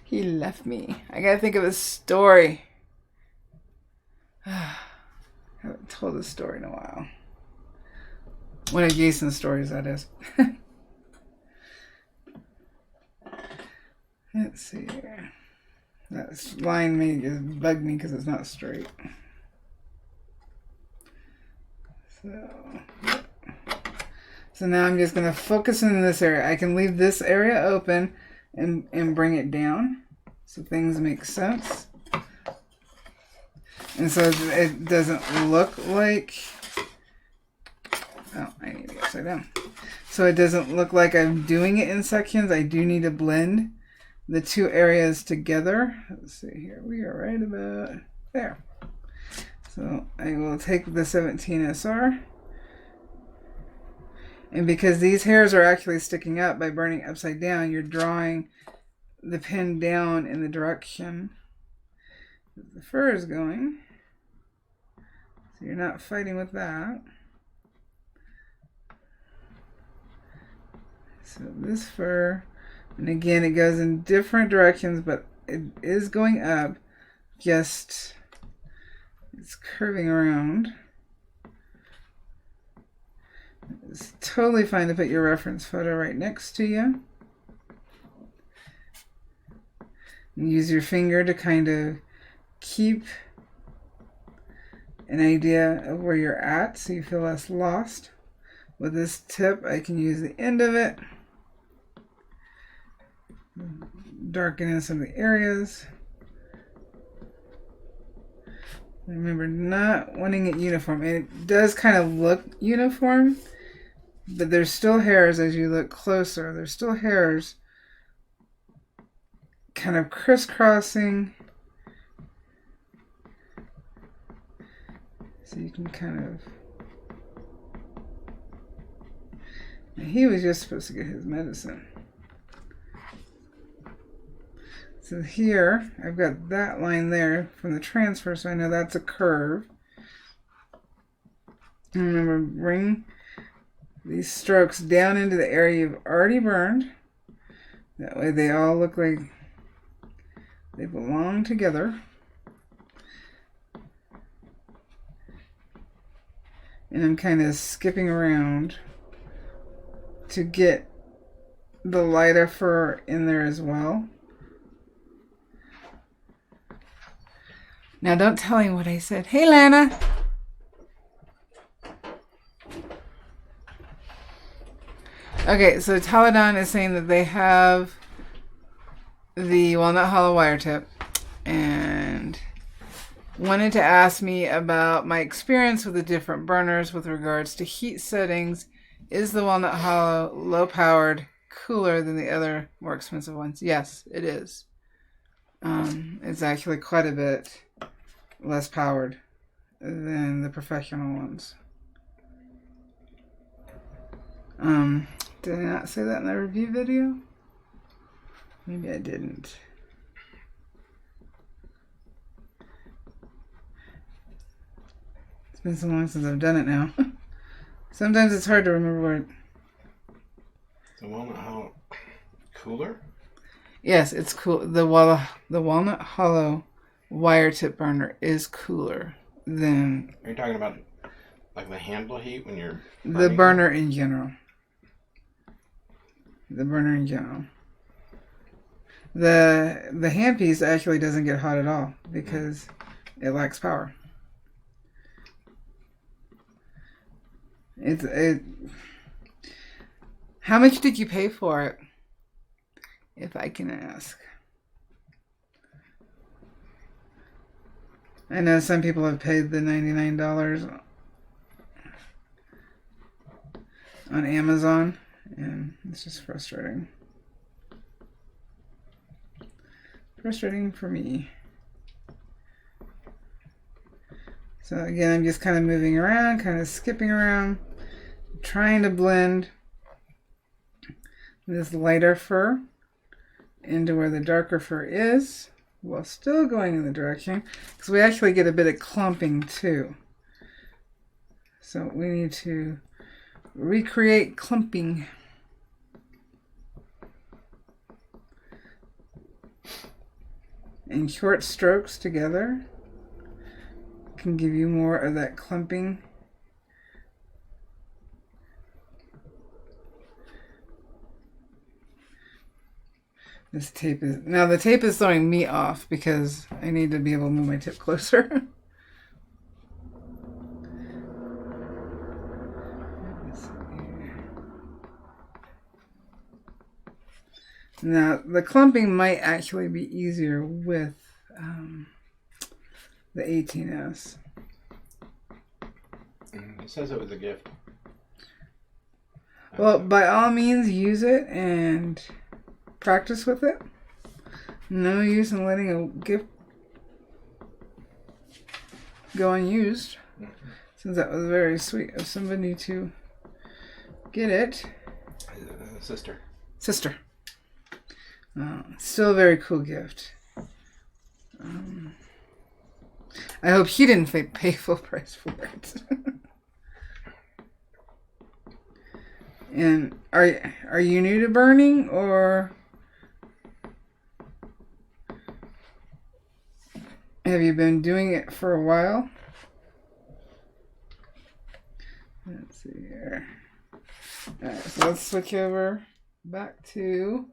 Speaker 1: He left me. I gotta think of a story. I haven't told this story in a while. One of Jason's stories, that is. Let's see here. That line may just bug me because it's not straight. So now I'm just going to focus in this area. I can leave this area open and bring it down so things make sense. And so it doesn't look like... Oh, I need to get upside down. So it doesn't look like I'm doing it in sections. I do need to blend the two areas together. Let's see here. We are right about there. So I will take the 17 SR. And because these hairs are actually sticking up by burning upside down, you're drawing the pin down in the direction that the fur is going. So you're not fighting with that. So this fur, and again, it goes in different directions, but it is going up. Just, it's curving around. It's totally fine to put your reference photo right next to you. And use your finger to kind of keep an idea of where you're at so you feel less lost. With this tip, I can use the end of it, darken in some of the areas. Remember, not wanting it uniform. It does kind of look uniform, but there's still hairs as you look closer. There's still hairs kind of crisscrossing. So you can kind of... He was just supposed to get his medicine. So here, I've got that line there from the transfer, so I know that's a curve. And remember, bring these strokes down into the area you've already burned. That way they all look like they belong together. And I'm kind of skipping around to get the lighter fur in there as well. Now don't tell him what I said. Hey, Lana. Okay, so Taladon is saying that they have the Walnut Hollow wire tip and wanted to ask me about my experience with the different burners with regards to heat settings. Is the Walnut Hollow low-powered cooler than the other more expensive ones? Yes, it is. It's actually quite a bit less powered than the professional ones. Did I not say that in the review video? Maybe I didn't. It's been so long since I've done it now. Sometimes it's hard to remember what...
Speaker 2: The Walnut Hollow cooler?
Speaker 1: Yes, it's cool. The Walnut Hollow wire tip burner is cooler than...
Speaker 2: Are you talking about like the handle heat when you're...
Speaker 1: The burner in general. The burner in general. The handpiece actually doesn't get hot at all because it lacks power. How much did you pay for it? If I can ask. I know some people have paid the $99 on Amazon, and it's just frustrating. Frustrating for me. So again, I'm just kind of moving around, kind of skipping around, trying to blend this lighter fur into where the darker fur is, while still going in the direction, because we actually get a bit of clumping too. So we need to recreate clumping. And short strokes together can give you more of that clumping. This tape is... Now the tape is throwing me off because I need to be able to move my tip closer. Now the clumping might actually be easier with the 18S.
Speaker 2: It says it was a gift.
Speaker 1: Well, by all means, use it and practice with it. No use in letting a gift go unused, since that was very sweet of somebody to get it.
Speaker 2: Sister.
Speaker 1: Still a very cool gift. I hope he didn't pay full price for it. And are you new to burning, or have you been doing it for a while? Let's see here. Alright, so let's switch over back to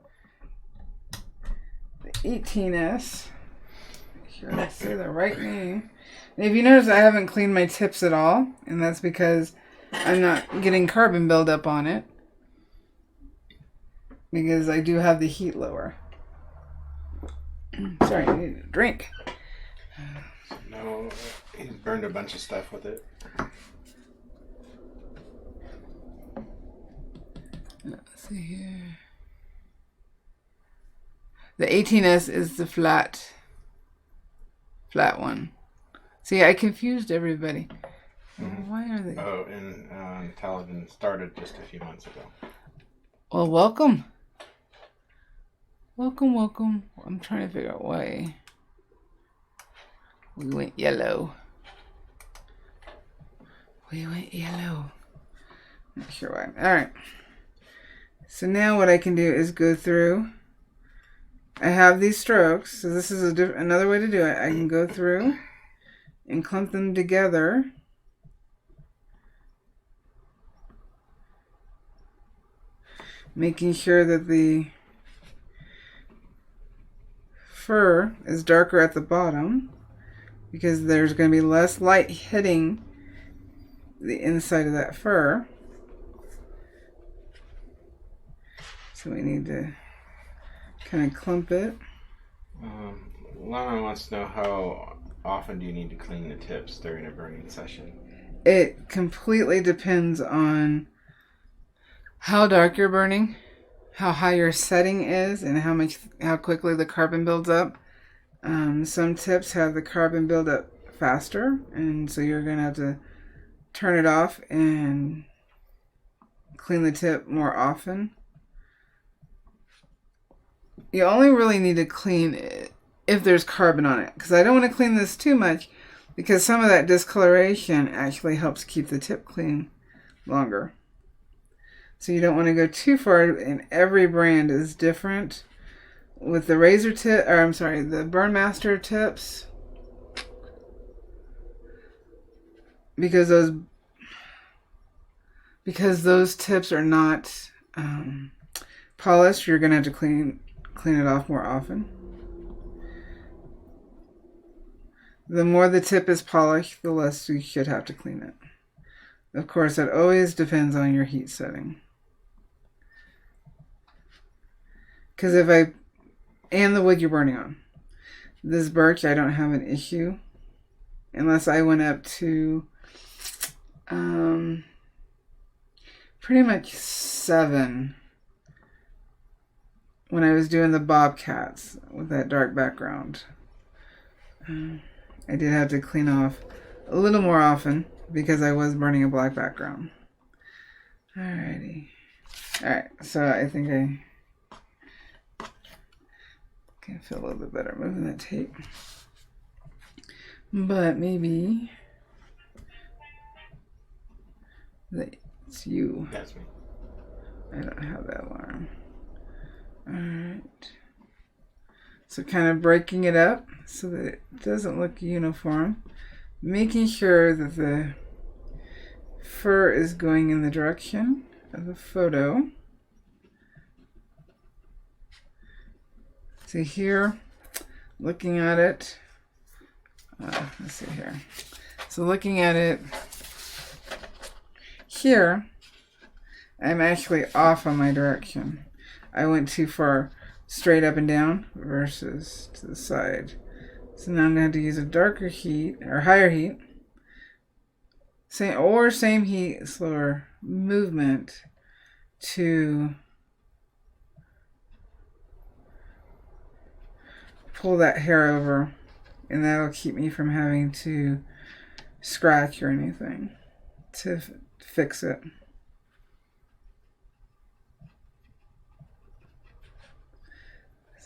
Speaker 1: the 18S. Make sure I say the right name. And if you notice, I haven't cleaned my tips at all, and that's because I'm not getting carbon buildup on it, because I do have the heat lower. Sorry, I need a drink.
Speaker 2: No, he's burned a bunch of stuff with it.
Speaker 1: Let's see here. The 18S is the flat one. See, I confused everybody.
Speaker 2: Mm-hmm.
Speaker 1: Why are they?
Speaker 2: Oh, and Taladin started just a few months ago.
Speaker 1: Well, welcome. Welcome. I'm trying to figure out why we went yellow. Not sure why. All right. So now what I can do is go through. I have these strokes, so this is another way to do it. I can go through and clump them together. Making sure that the fur is darker at the bottom, because there's going to be less light hitting the inside of that fur. So we need to kind of clump it.
Speaker 2: Lana wants to know how often do you need to clean the tips during a burning session?
Speaker 1: It completely depends on how dark you're burning, how high your setting is, and how quickly the carbon builds up. Some tips have the carbon build up faster, and so you're going to have to turn it off and clean the tip more often. You only really need to clean it if there's carbon on it, because I don't want to clean this too much, because some of that discoloration actually helps keep the tip clean longer. So you don't want to go too far, and every brand is different. With the razor tip, or I'm sorry, the Burnmaster tips, because those tips are not polished, you're gonna have to clean it off more often. The more the tip is polished, the less you should have to clean it. Of course, that always depends on your heat setting. Because and the wood you're burning on. This birch, I don't have an issue. Unless I went up to pretty much 7 when I was doing the bobcats with that dark background. I did have to clean off a little more often because I was burning a black background. Alrighty. Alright, so I think I can feel a little bit better moving that tape. But maybe it's you.
Speaker 2: That's me.
Speaker 1: I don't have that alarm. Alright. So kind of breaking it up so that it doesn't look uniform. Making sure that the fur is going in the direction of the photo. See here, looking at it. Let's see here. So looking at it here, I'm actually off on my direction. I went too far straight up and down versus to the side. So now I'm going to have to use a darker heat or higher heat. Same heat, slower movement to pull that hair over, and that'll keep me from having to scratch or anything to fix it.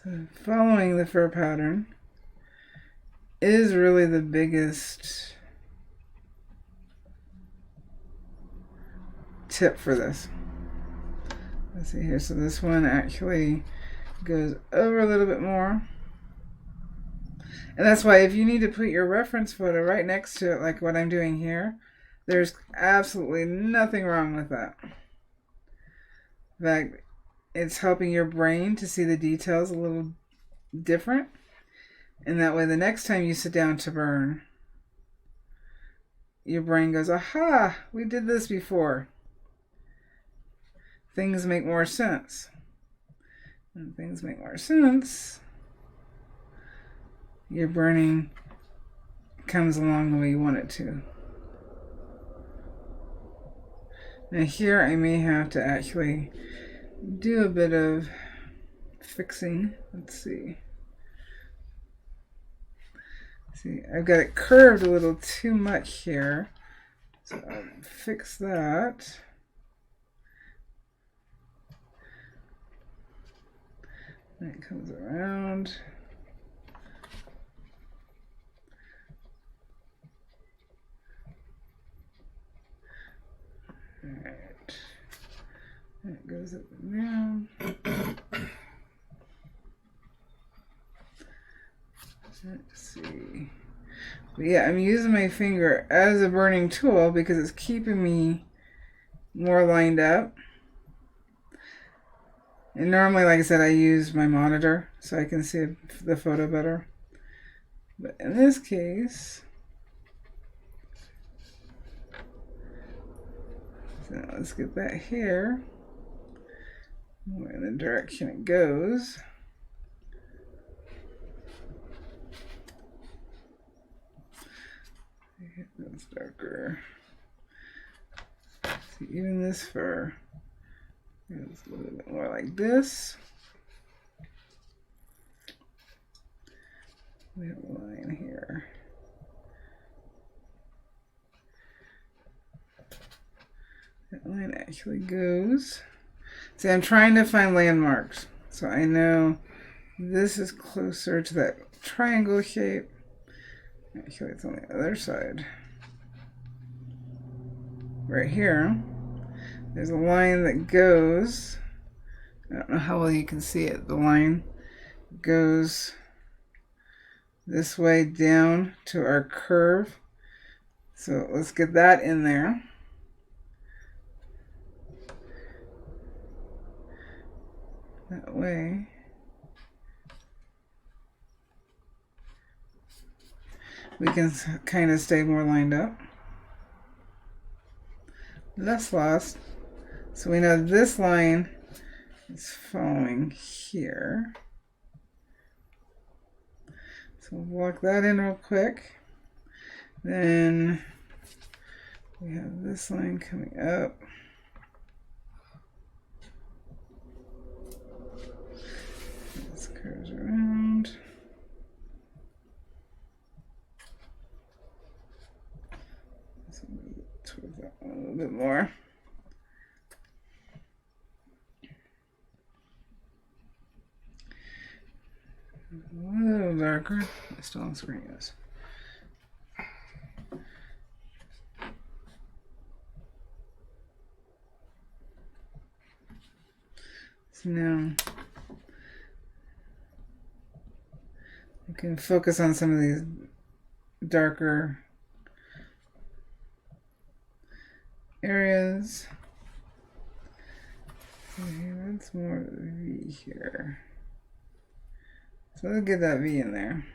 Speaker 1: So following the fur pattern is really the biggest tip for this. Let's see here. So this one actually goes over a little bit more. And that's why if you need to put your reference photo right next to it, like what I'm doing here, there's absolutely nothing wrong with that. In fact, it's helping your brain to see the details a little different. And that way the next time you sit down to burn, your brain goes, aha, we did this before. Things make more sense. When things make more sense, your burning comes along the way you want it to. Now here I may have to actually do a bit of fixing. Let's see. See, I've got it curved a little too much here. So I'll fix that. That comes around. Alright. That goes up and down. Let's see. But yeah, I'm using my finger as a burning tool because it's keeping me more lined up. And normally, like I said, I use my monitor so I can see the photo better. But in this case, so let's get that here more in the direction it goes. That's darker. See, even this fur is a little bit more like this. We have a line here. That line actually goes. See, I'm trying to find landmarks. So I know this is closer to that triangle shape. Actually, it's on the other side. Right here, there's a line that goes, I don't know how well you can see it, the line goes this way down to our curve. So let's get that in there. That way. We can kind of stay more lined up. Less lost. So we know this line is following here. So we'll walk that in real quick. Then we have this line coming up. This curves around. Towards that one a little bit more. A little darker. It's still on screen, yes. So now you can focus on some of these darker areas. So here, that's more of a V here. So let's get that V in there.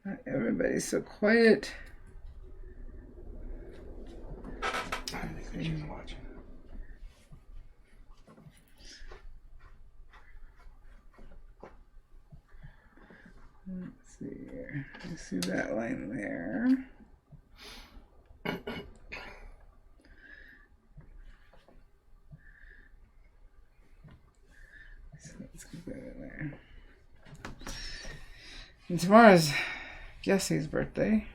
Speaker 1: Not everybody's so quiet.
Speaker 2: I think she's watching.
Speaker 1: Let's see here. You see that line there. So let's get that in there. And tomorrow's Jesse's birthday.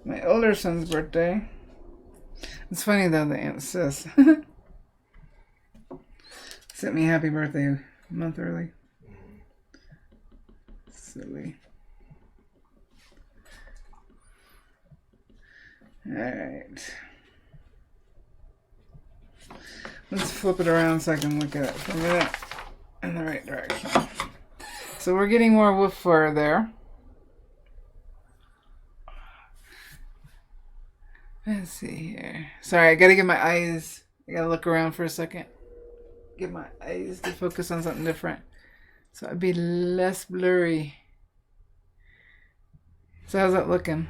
Speaker 1: My older son's birthday. It's funny though, the Aunt Sis sent me happy birthday a month early. Silly. Alright. Let's flip it around so I can look at it for a minute in the right direction. So we're getting more wolf fur there. Let's see here. Sorry, I gotta get my eyes. I gotta look around for a second. Get my eyes to focus on something different. So it'd be less blurry. So how's that looking?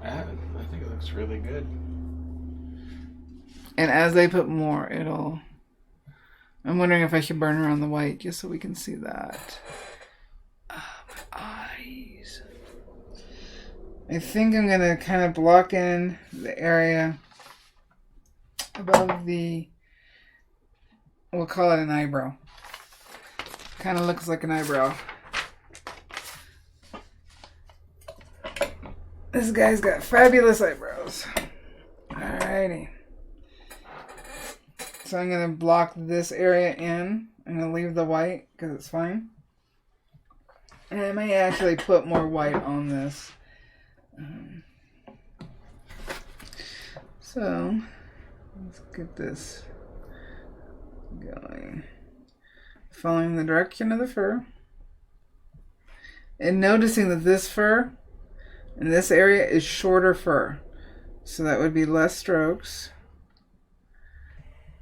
Speaker 2: I think it looks really good.
Speaker 1: And as I put more, it'll... I'm wondering if I should burn around the white just so we can see that. Oh, my eyes. I think I'm going to kind of block in the area above the... We'll call it an eyebrow. Kind of looks like an eyebrow. This guy's got fabulous eyebrows. Alrighty. So I'm going to block this area in. I'm going to leave the white because it's fine. And I might actually put more white on this. So let's get this going. Following the direction of the fur. And noticing that this fur in this area is shorter fur. So that would be less strokes.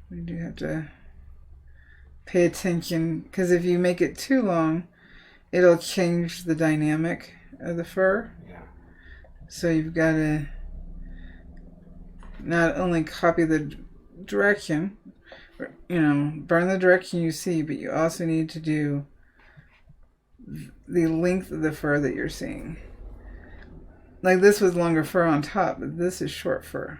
Speaker 1: We do have to pay attention because if you make it too long, it'll change the dynamic of the fur.
Speaker 2: Yeah.
Speaker 1: So you've got to not only copy the direction, burn the direction you see, but you also need to do the length of the fur that you're seeing. Like this was longer fur on top, but this is short fur.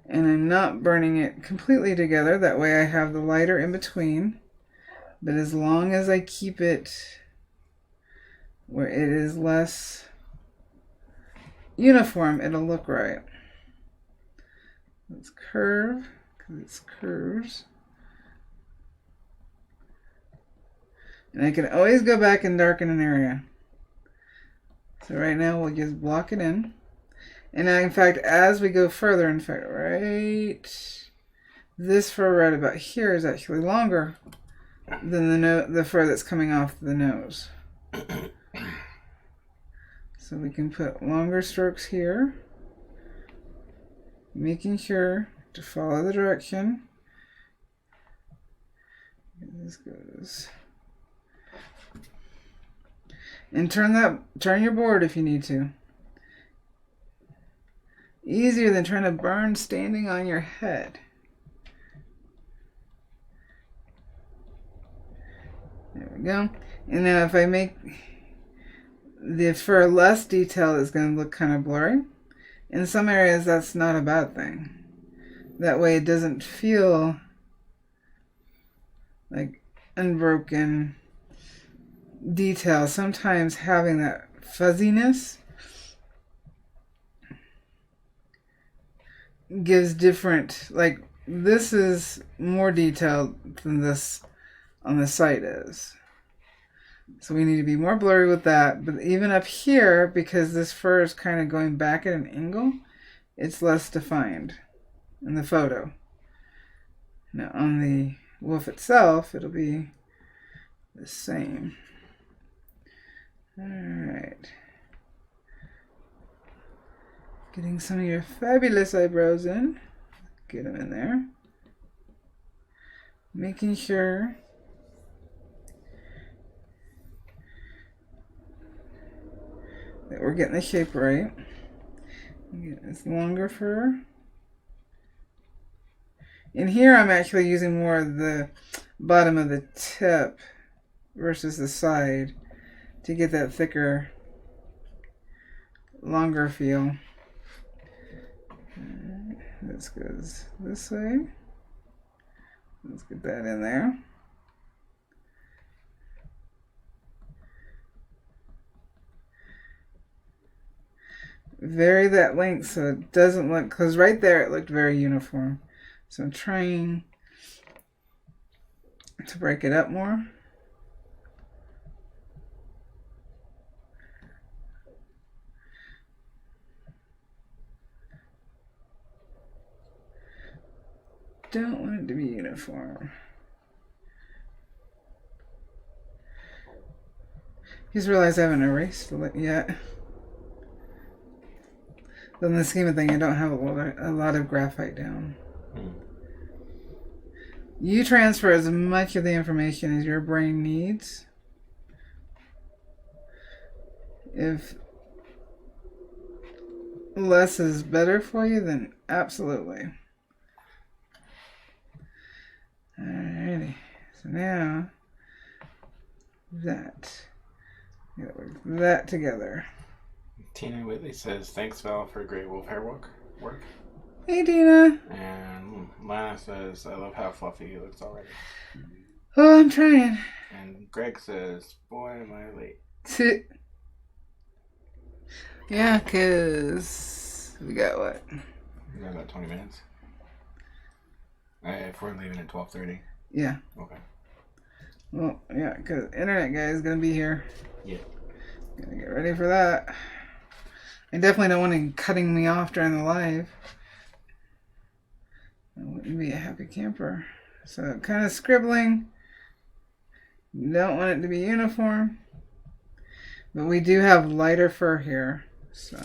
Speaker 1: And I'm not burning it completely together. That way I have the lighter in between. But as long as I keep it where it is less uniform, it'll look right. Let's curve, because it's curves. And I can always go back and darken an area. So right now we'll just block it in. And in fact, as we go further, in fact, right, this fur right about here is actually longer than the fur that's coming off the nose. So we can put longer strokes here, making sure to follow the direction. This goes. And turn your board if you need to. Easier than trying to burn standing on your head. There we go. And now if I make the fur less detailed, it's going to look kind of blurry. In some areas, that's not a bad thing. That way it doesn't feel like unbroken detail. Sometimes having that fuzziness gives different, like this is more detailed than this on the site is. So we need to be more blurry with that. But even up here, because this fur is kind of going back at an angle, it's less defined in the photo. Now on the wolf itself, it'll be the same. All right. Getting some of your fabulous eyebrows in. Get them in there. Making sure that we're getting the shape right. Get this longer fur. In here I'm actually using more of the bottom of the tip versus the side to get that thicker, longer feel. This goes this way. Let's get that in there. Vary that length so it doesn't look, because right there it looked very uniform. So I'm trying to break it up more. Don't want it to be uniform. Just realized I haven't erased it yet. But in the scheme of things, I don't have a lot of graphite down. You transfer as much of the information as your brain needs. If less is better for you, then absolutely. Alrighty. So now that. Gotta work that together.
Speaker 2: Tina Whitley says, thanks, Val, for great wolf hair work.
Speaker 1: Hey, Tina.
Speaker 2: And Lana says, I love how fluffy he looks already.
Speaker 1: Oh, I'm trying.
Speaker 2: And Greg says, boy, am I late.
Speaker 1: Yeah, because we got what?
Speaker 2: We got about 20 minutes. If we're leaving at 12:30.
Speaker 1: Yeah.
Speaker 2: Okay.
Speaker 1: Well, yeah, because internet guy is going to be here.
Speaker 2: Yeah.
Speaker 1: Gotta get ready for that. I definitely don't want him cutting me off during the live. I wouldn't be a happy camper. So kind of scribbling. Don't want it to be uniform. But we do have lighter fur here. So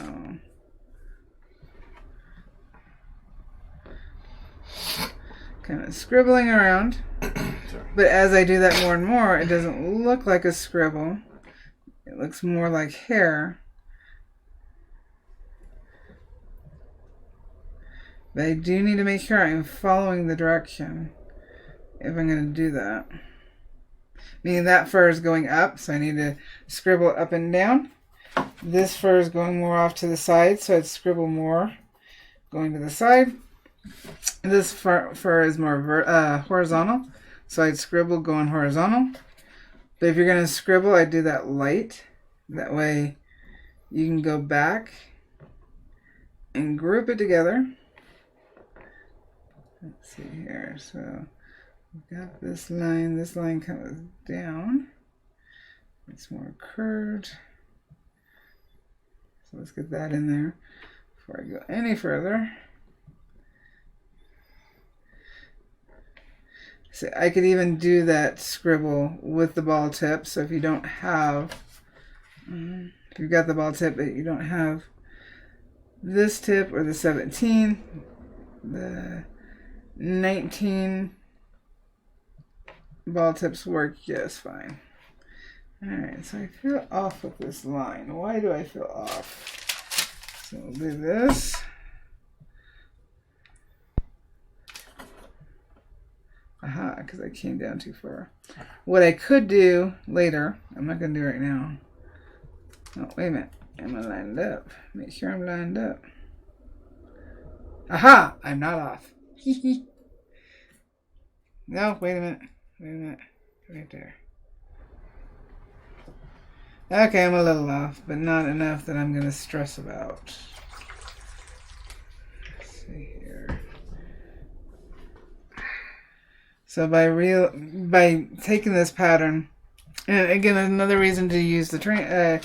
Speaker 1: kind of scribbling around. But as I do that more and more, it doesn't look like a scribble. It looks more like hair. But I do need to make sure I'm following the direction if I'm going to do that. Meaning that fur is going up, so I need to scribble up and down. This fur is going more off to the side, so I'd scribble more going to the side. This fur is more horizontal, so I'd scribble going horizontal. But if you're going to scribble, I'd do that light. That way you can go back and group it together. Let's see here. So we've got this line comes down. It's more curved. So let's get that in there before I go any further. So I could even do that scribble with the ball tip. So if you don't have, if you've got the ball tip but you don't have this tip or the 17, the 19 ball tips work just fine. Alright, so I feel off with this line. Why do I feel off? So we'll do this. Aha, because I came down too far. What I could do later, I'm not going to do right now. Oh, wait a minute. Am I lined up? Make sure I'm lined up. Aha! I'm not off. No, wait a minute. Wait a minute. Right there. Okay, I'm a little off, but not enough that I'm going to stress about. Let's see here. So by taking this pattern, and again, another reason to use the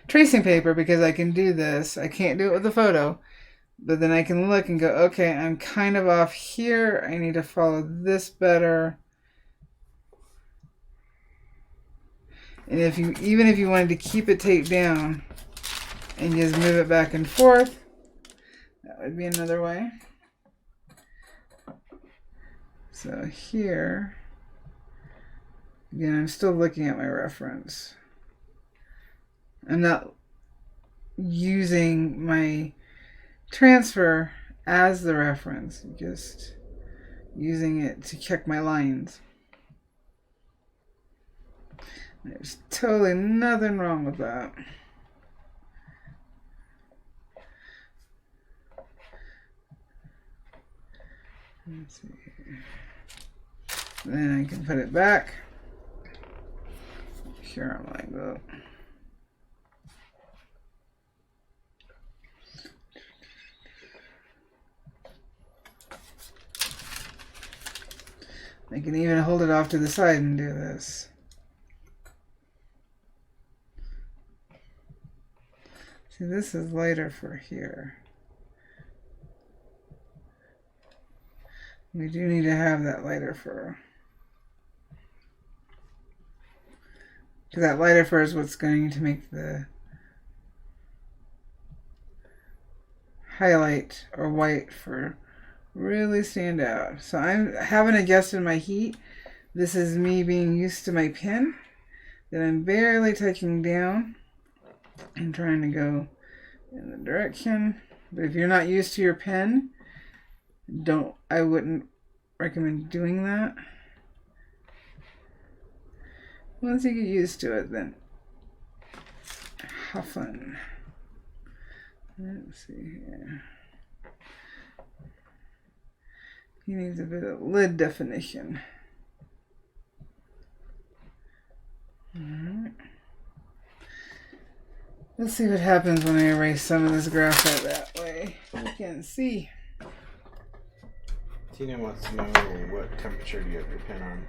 Speaker 1: tracing paper, because I can do this. I can't do it with the photo, but then I can look and go, okay, I'm kind of off here. I need to follow this better. And even if you wanted to keep it taped down and just move it back and forth, that would be another way. So here, again, I'm still looking at my reference. I'm not using my transfer as the reference, just using it to check my lines. There's totally nothing wrong with that. Let's see here. Then I can put it back. Sure, I'm like that. I can even hold it off to the side and do this. See, this is lighter for here. We do need to have that lighter fur. Because that lighter fur is what's going to make the highlight or white for really stand out. So I haven't adjusted my heat. This is me being used to my pen that I'm barely touching down and trying to go in the direction. But if you're not used to your pen, I wouldn't recommend doing that. Once you get used to it, then have fun. Let's see here. He needs a bit of lid definition. Alright. Let's see what happens when I erase some of this graphite that way. You can see.
Speaker 2: Tina wants to know what temperature do you have your pen on?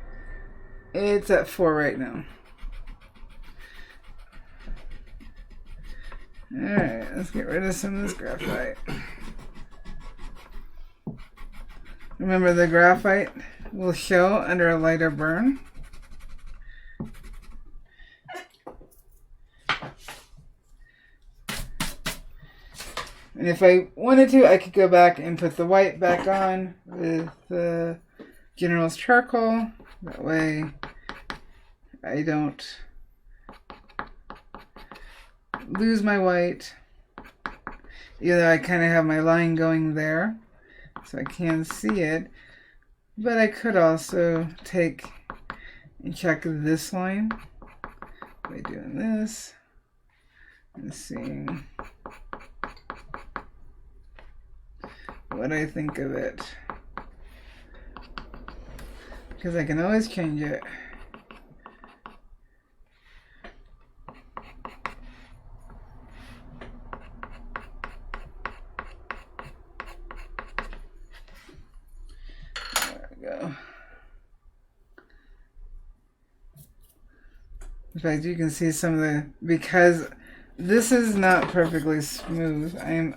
Speaker 1: It's at 4 right now. Alright, let's get rid of some of this graphite. Remember, the graphite will show under a lighter burn. And if I wanted to, I could go back and put the white back on with the General's charcoal. That way I don't lose my white. Either I kind of have my line going there so I can see it, but I could also take and check this line by doing this and seeing what I think of it, because I can always change it. There we go. In fact, you can see some of the, because this is not perfectly smooth, I'm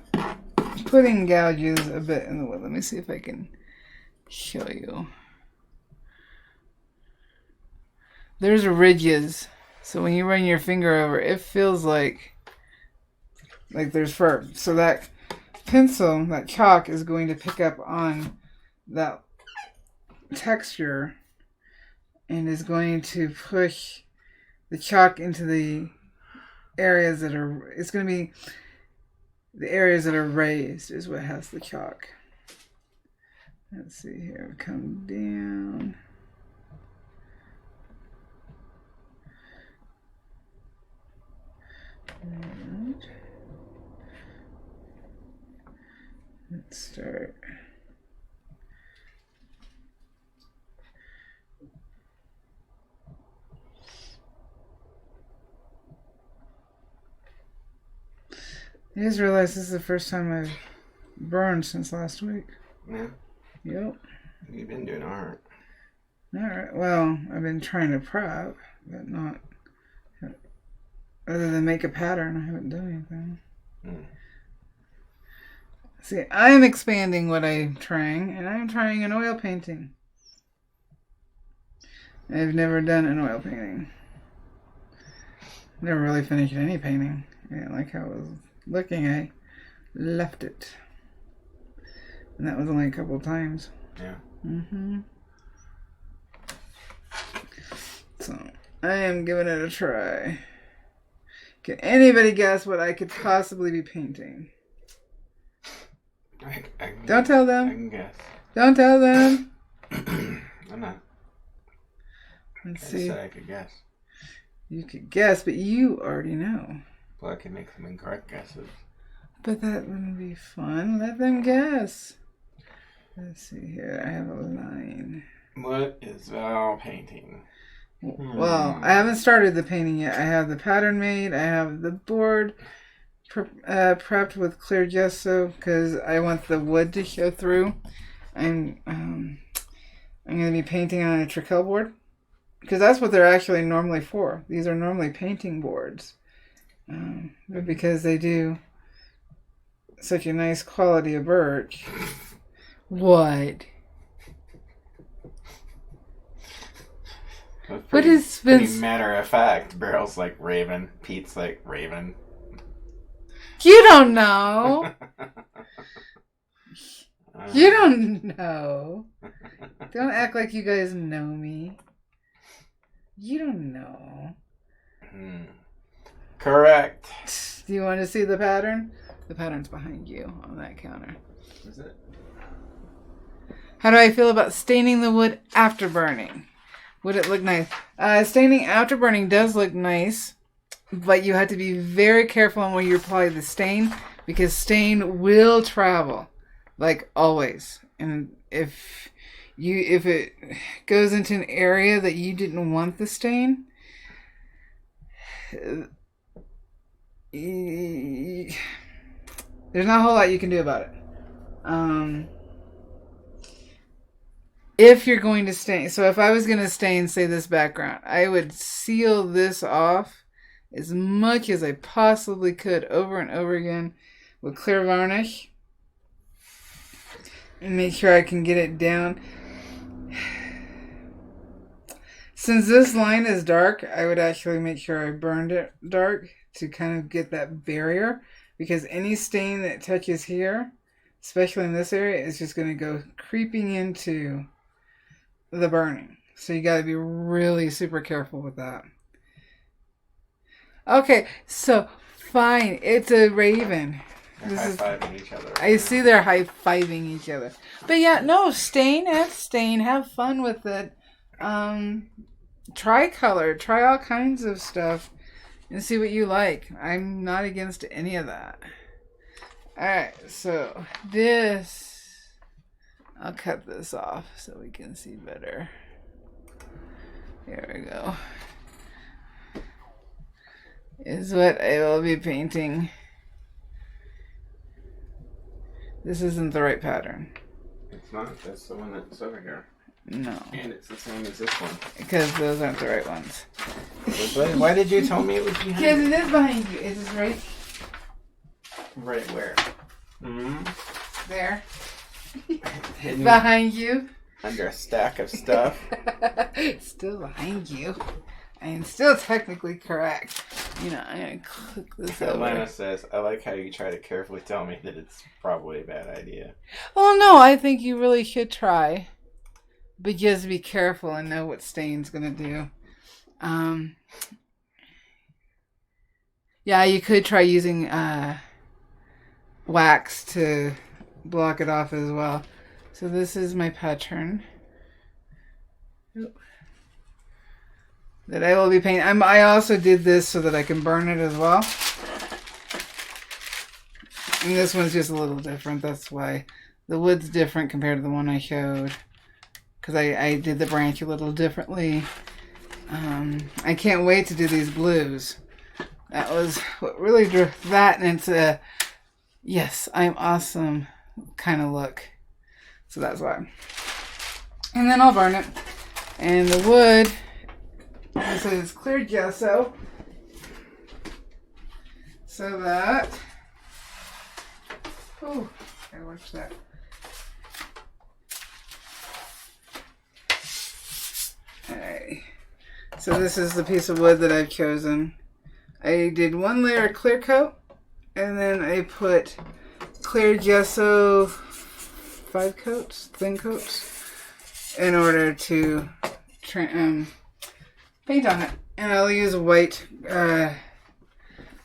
Speaker 1: putting gouges a bit in the wood. Let me see if I can show you. There's ridges, so when you run your finger over, it feels like there's fur. So that pencil, that chalk, is going to pick up on that texture and is going to push the chalk into the areas that are, it's going to be the areas that are raised is what has the chalk. Let's see here, come down. And let's start. I just realized this is the first time I've burned since last week.
Speaker 2: Yeah.
Speaker 1: Yep.
Speaker 2: You've been doing art.
Speaker 1: Alright, well, I've been trying to prep, but not, other than make a pattern, I haven't done anything. See, I'm expanding what I'm trying, and I'm trying an oil painting. I've never done an oil painting. Never really finished any painting. I didn't like how it was looking. I left it. And that was only a couple of times.
Speaker 2: Yeah.
Speaker 1: So, I am giving it a try. Can anybody guess what I could possibly be painting? Don't tell them.
Speaker 2: I can guess.
Speaker 1: Don't tell them.
Speaker 2: I'm not.
Speaker 1: Let's
Speaker 2: I
Speaker 1: see.
Speaker 2: said I could guess.
Speaker 1: You could guess, but you already know.
Speaker 2: Well, I can make some incorrect guesses.
Speaker 1: But that wouldn't be fun. Let them guess. Let's see here. I have a line.
Speaker 2: What is Val painting?
Speaker 1: Well, I haven't started the painting yet. I have the pattern made. I have the board prepped with clear gesso because I want the wood to show through. I'm going to be painting on a trickel board because that's what they're actually normally for. These are normally painting boards, but because they do such a nice quality of birch. What? What is
Speaker 2: pretty matter of fact? Beryl's like Raven. Pete's like Raven.
Speaker 1: You don't know. You don't know. Don't act like you guys know me. You don't know.
Speaker 2: Correct.
Speaker 1: Do you want to see the pattern? The pattern's behind you on that counter.
Speaker 2: Is it?
Speaker 1: How do I feel about staining the wood after burning? Would it look nice? Staining after burning does look nice, but you have to be very careful on where you apply the stain because stain will travel, like always. And if it goes into an area that you didn't want the stain, there's not a whole lot you can do about it. If you're going to stain, so if I was going to stain, say, this background, I would seal this off as much as I possibly could over and over again with clear varnish and make sure I can get it down. Since this line is dark, I would actually make sure I burned it dark to kind of get that barrier, because any stain that touches here, especially in this area, is just going to go creeping into the burning. So you got to be really super careful with that. Okay, so fine, it's a raven.
Speaker 2: They're high-fiving each other.
Speaker 1: I see they're high-fiving each other. But yeah, no, stain and stain. Have fun with it. Try color. Try all kinds of stuff and see what you like. I'm not against any of that. Alright, so this... I'll cut this off so we can see better. Here we go. Is what I will be painting. This isn't the right pattern.
Speaker 2: It's not. That's the one that's over here.
Speaker 1: No.
Speaker 2: And it's the same as this one.
Speaker 1: Because those aren't the right ones.
Speaker 2: Why did you tell me it was behind?
Speaker 1: Because it is behind you. It is right...
Speaker 2: Right where?
Speaker 1: There.
Speaker 2: Hidden
Speaker 1: behind you.
Speaker 2: under a stack of stuff.
Speaker 1: Still behind you. I am still technically correct. You know, I'm going to click this over.
Speaker 2: Atlanta says, I like how you try to carefully tell me that it's probably a bad idea.
Speaker 1: Well, no, I think you really should try. But just be careful and know what stain's going to do. Yeah, you could try using wax to block it off as well. So this is my pattern that I will be painting. I also did this so that I can burn it as well. And this one's just a little different. That's why the wood's different compared to the one I showed. Because I did the branch a little differently. I can't wait to do these blues. That was what really drew that, and it's a yes, I'm awesome kind of look. So that's why. And then I'll burn it. And the wood, this is clear gesso. So that, oh, gotta watch that. Alright. So this is the piece of wood that I've chosen. I did one layer of clear coat, and then I put clear gesso 5 coats, thin coats, in order to paint on it. And I'll use white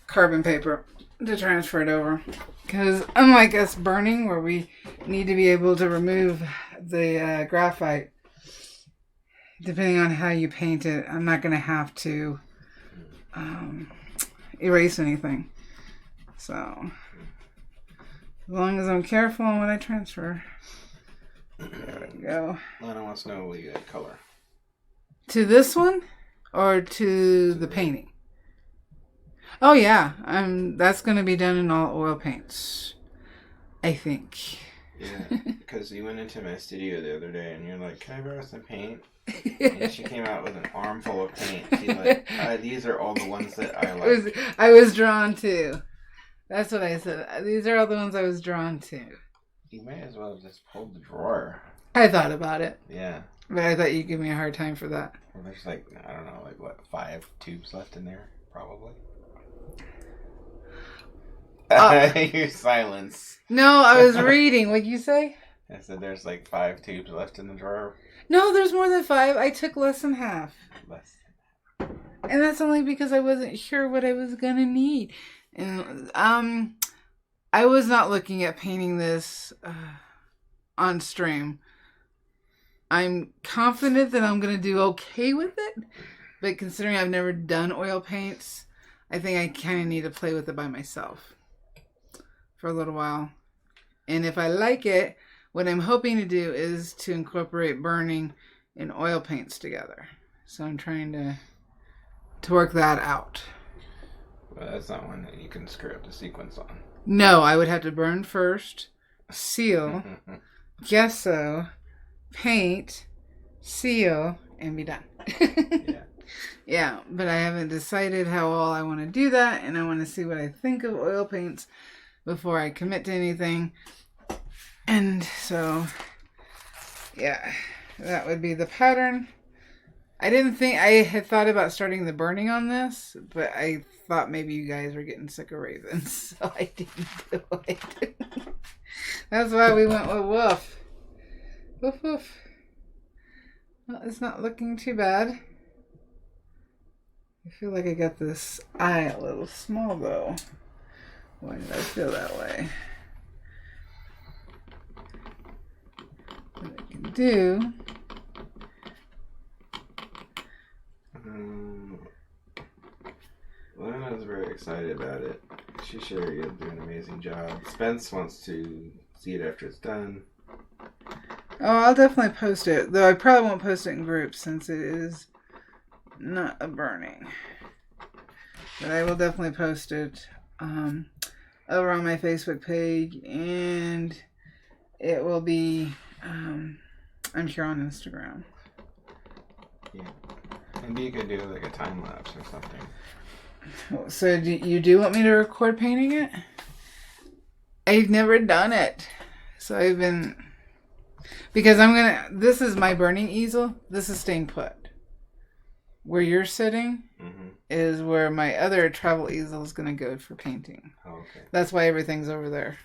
Speaker 1: carbon paper to transfer it over. Because unlike us burning, where we need to be able to remove the graphite, depending on how you paint it, I'm not going to have to erase anything. So, as long as I'm careful when I transfer. There we go.
Speaker 2: Lana wants to know what you got color.
Speaker 1: To this one? Or to the painting? Oh yeah, that's going to be done in all oil paints, I think.
Speaker 2: Yeah, because you went into my studio the other day and you're like, can I borrow some paint? And she came out with an armful of paint. She's like, these are all the ones that I like.
Speaker 1: I was drawn to. That's what I said. These are all the ones I was drawn to.
Speaker 2: You may as well have just pulled the drawer.
Speaker 1: I thought about it.
Speaker 2: Yeah.
Speaker 1: But I thought you'd give me a hard time for that.
Speaker 2: Well, there's like, I don't know, like what, 5 tubes left in there? Probably. Your silence.
Speaker 1: No, I was reading. What'd you say?
Speaker 2: I said there's like 5 tubes left in the drawer.
Speaker 1: No, there's more than 5. I took less than half.
Speaker 2: Less.
Speaker 1: And that's only because I wasn't sure what I was going to need. And I was not looking at painting this on stream. I'm confident that I'm going to do okay with it. But considering I've never done oil paints, I think I kind of need to play with it by myself for a little while. And if I like it, what I'm hoping to do is to incorporate burning and oil paints together. So I'm trying to work that out.
Speaker 2: Well, that's not one that you can screw up the sequence on.
Speaker 1: No, I would have to burn first, seal, gesso, paint, seal, and be done.
Speaker 2: Yeah.
Speaker 1: Yeah, but I haven't decided how all I want to do that, and I want to see what I think of oil paints before I commit to anything. And so, yeah, that would be the pattern. I had thought about starting the burning on this, but I thought maybe you guys were getting sick of raisins, so I didn't do it. That's why we went with woof. Woof, woof. Well, it's not looking too bad. I feel like I got this eye a little small, though. Why did I feel that way? What I can do...
Speaker 2: Lena's very excited about it. She's sure you'll do an amazing job. Spence wants to see it after it's done.
Speaker 1: Oh, I'll definitely post it. Though I probably won't post it in groups since it is not a burning. But I will definitely post it over on my Facebook page. And it will be, I'm sure, on Instagram.
Speaker 2: Yeah. Maybe you could do like a time lapse or something.
Speaker 1: So do you want me to record painting it? I've never done it. So I've been... Because this is my burning easel. This is staying put. Where you're sitting is where my other travel easel is going to go for painting.
Speaker 2: Oh, okay.
Speaker 1: That's why everything's over there.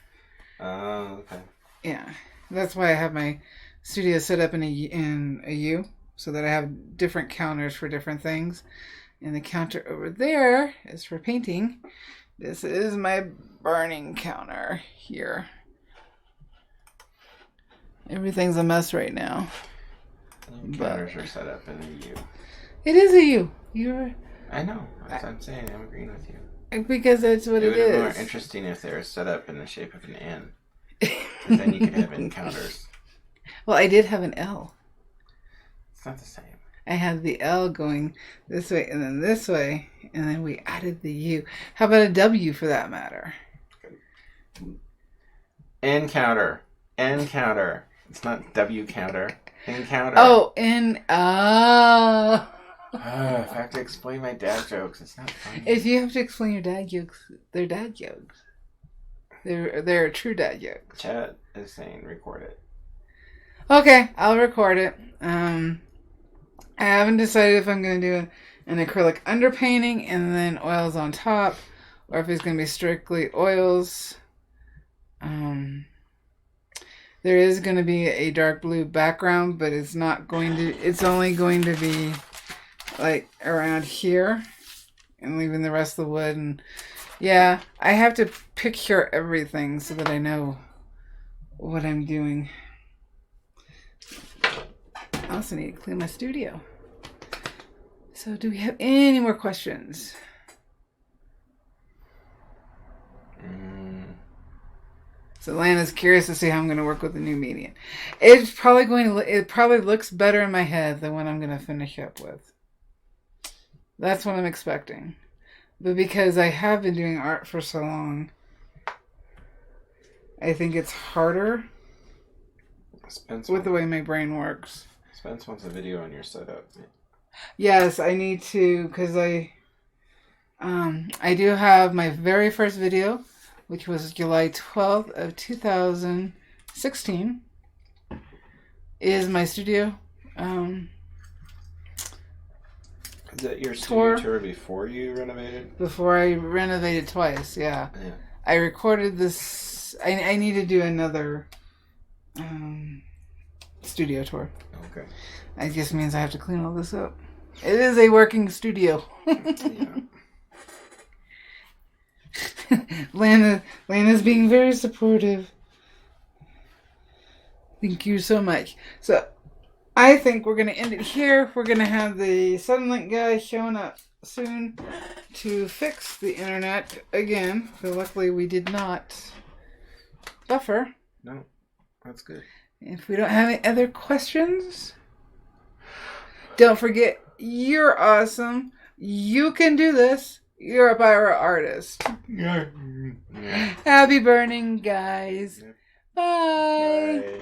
Speaker 2: Oh, okay.
Speaker 1: Yeah. That's why I have my studio set up in a U. So that I have different counters for different things. And the counter over there is for painting. This is my burning counter here. Everything's a mess right now.
Speaker 2: Counters are set up in a U.
Speaker 1: It is a U.
Speaker 2: I know. That's what I'm saying. I'm agreeing with you.
Speaker 1: Because that's what it is.
Speaker 2: It would be more interesting if they were set up in the shape of an N. Because then you could have encounters.
Speaker 1: Well, I did have an L.
Speaker 2: It's not the same.
Speaker 1: I had the L going this way and then this way, and then we added the U. How about a W for that matter?
Speaker 2: Encounter. It's not W counter. Encounter.
Speaker 1: Oh, N. Oh.
Speaker 2: If I have to explain my dad jokes, it's not funny.
Speaker 1: If you have to explain your dad jokes, they're dad jokes. They're true dad jokes.
Speaker 2: Chat is saying record it.
Speaker 1: Okay, I'll record it. I haven't decided if I'm going to do an acrylic underpainting and then oils on top, or if it's going to be strictly oils. There is going to be a dark blue background, but it's only going to be like around here and leaving the rest of the wood. And yeah, I have to picture everything so that I know what I'm doing. I also need to clean my studio. So do we have any more questions? So Lana's curious to see how I'm going to work with the new medium. It probably looks better in my head than what I'm going to finish up with. That's what I'm expecting. But because I have been doing art for so long, I think it's harder with the way my brain works.
Speaker 2: Spence wants a video on your setup.
Speaker 1: Yes, I need to, because I do have my very first video, which was July 12th of 2016, is my studio.
Speaker 2: Is that your studio tour before you renovated?
Speaker 1: Before I renovated twice, yeah. I recorded this. I need to do another studio tour.
Speaker 2: Okay.
Speaker 1: It just means I have to clean all this up. It is a working studio.
Speaker 2: Yeah.
Speaker 1: Lana's being very supportive. Thank you so much. So, I think we're going to end it here. We're going to have the Suddenlink guy showing up soon to fix the internet again. So luckily we did not buffer.
Speaker 2: No, that's good.
Speaker 1: If we don't have any other questions, don't forget, you're awesome. You can do this. You're a pyro artist.
Speaker 2: Yeah.
Speaker 1: Happy burning, guys.
Speaker 2: Yeah.
Speaker 1: Bye.
Speaker 2: Bye.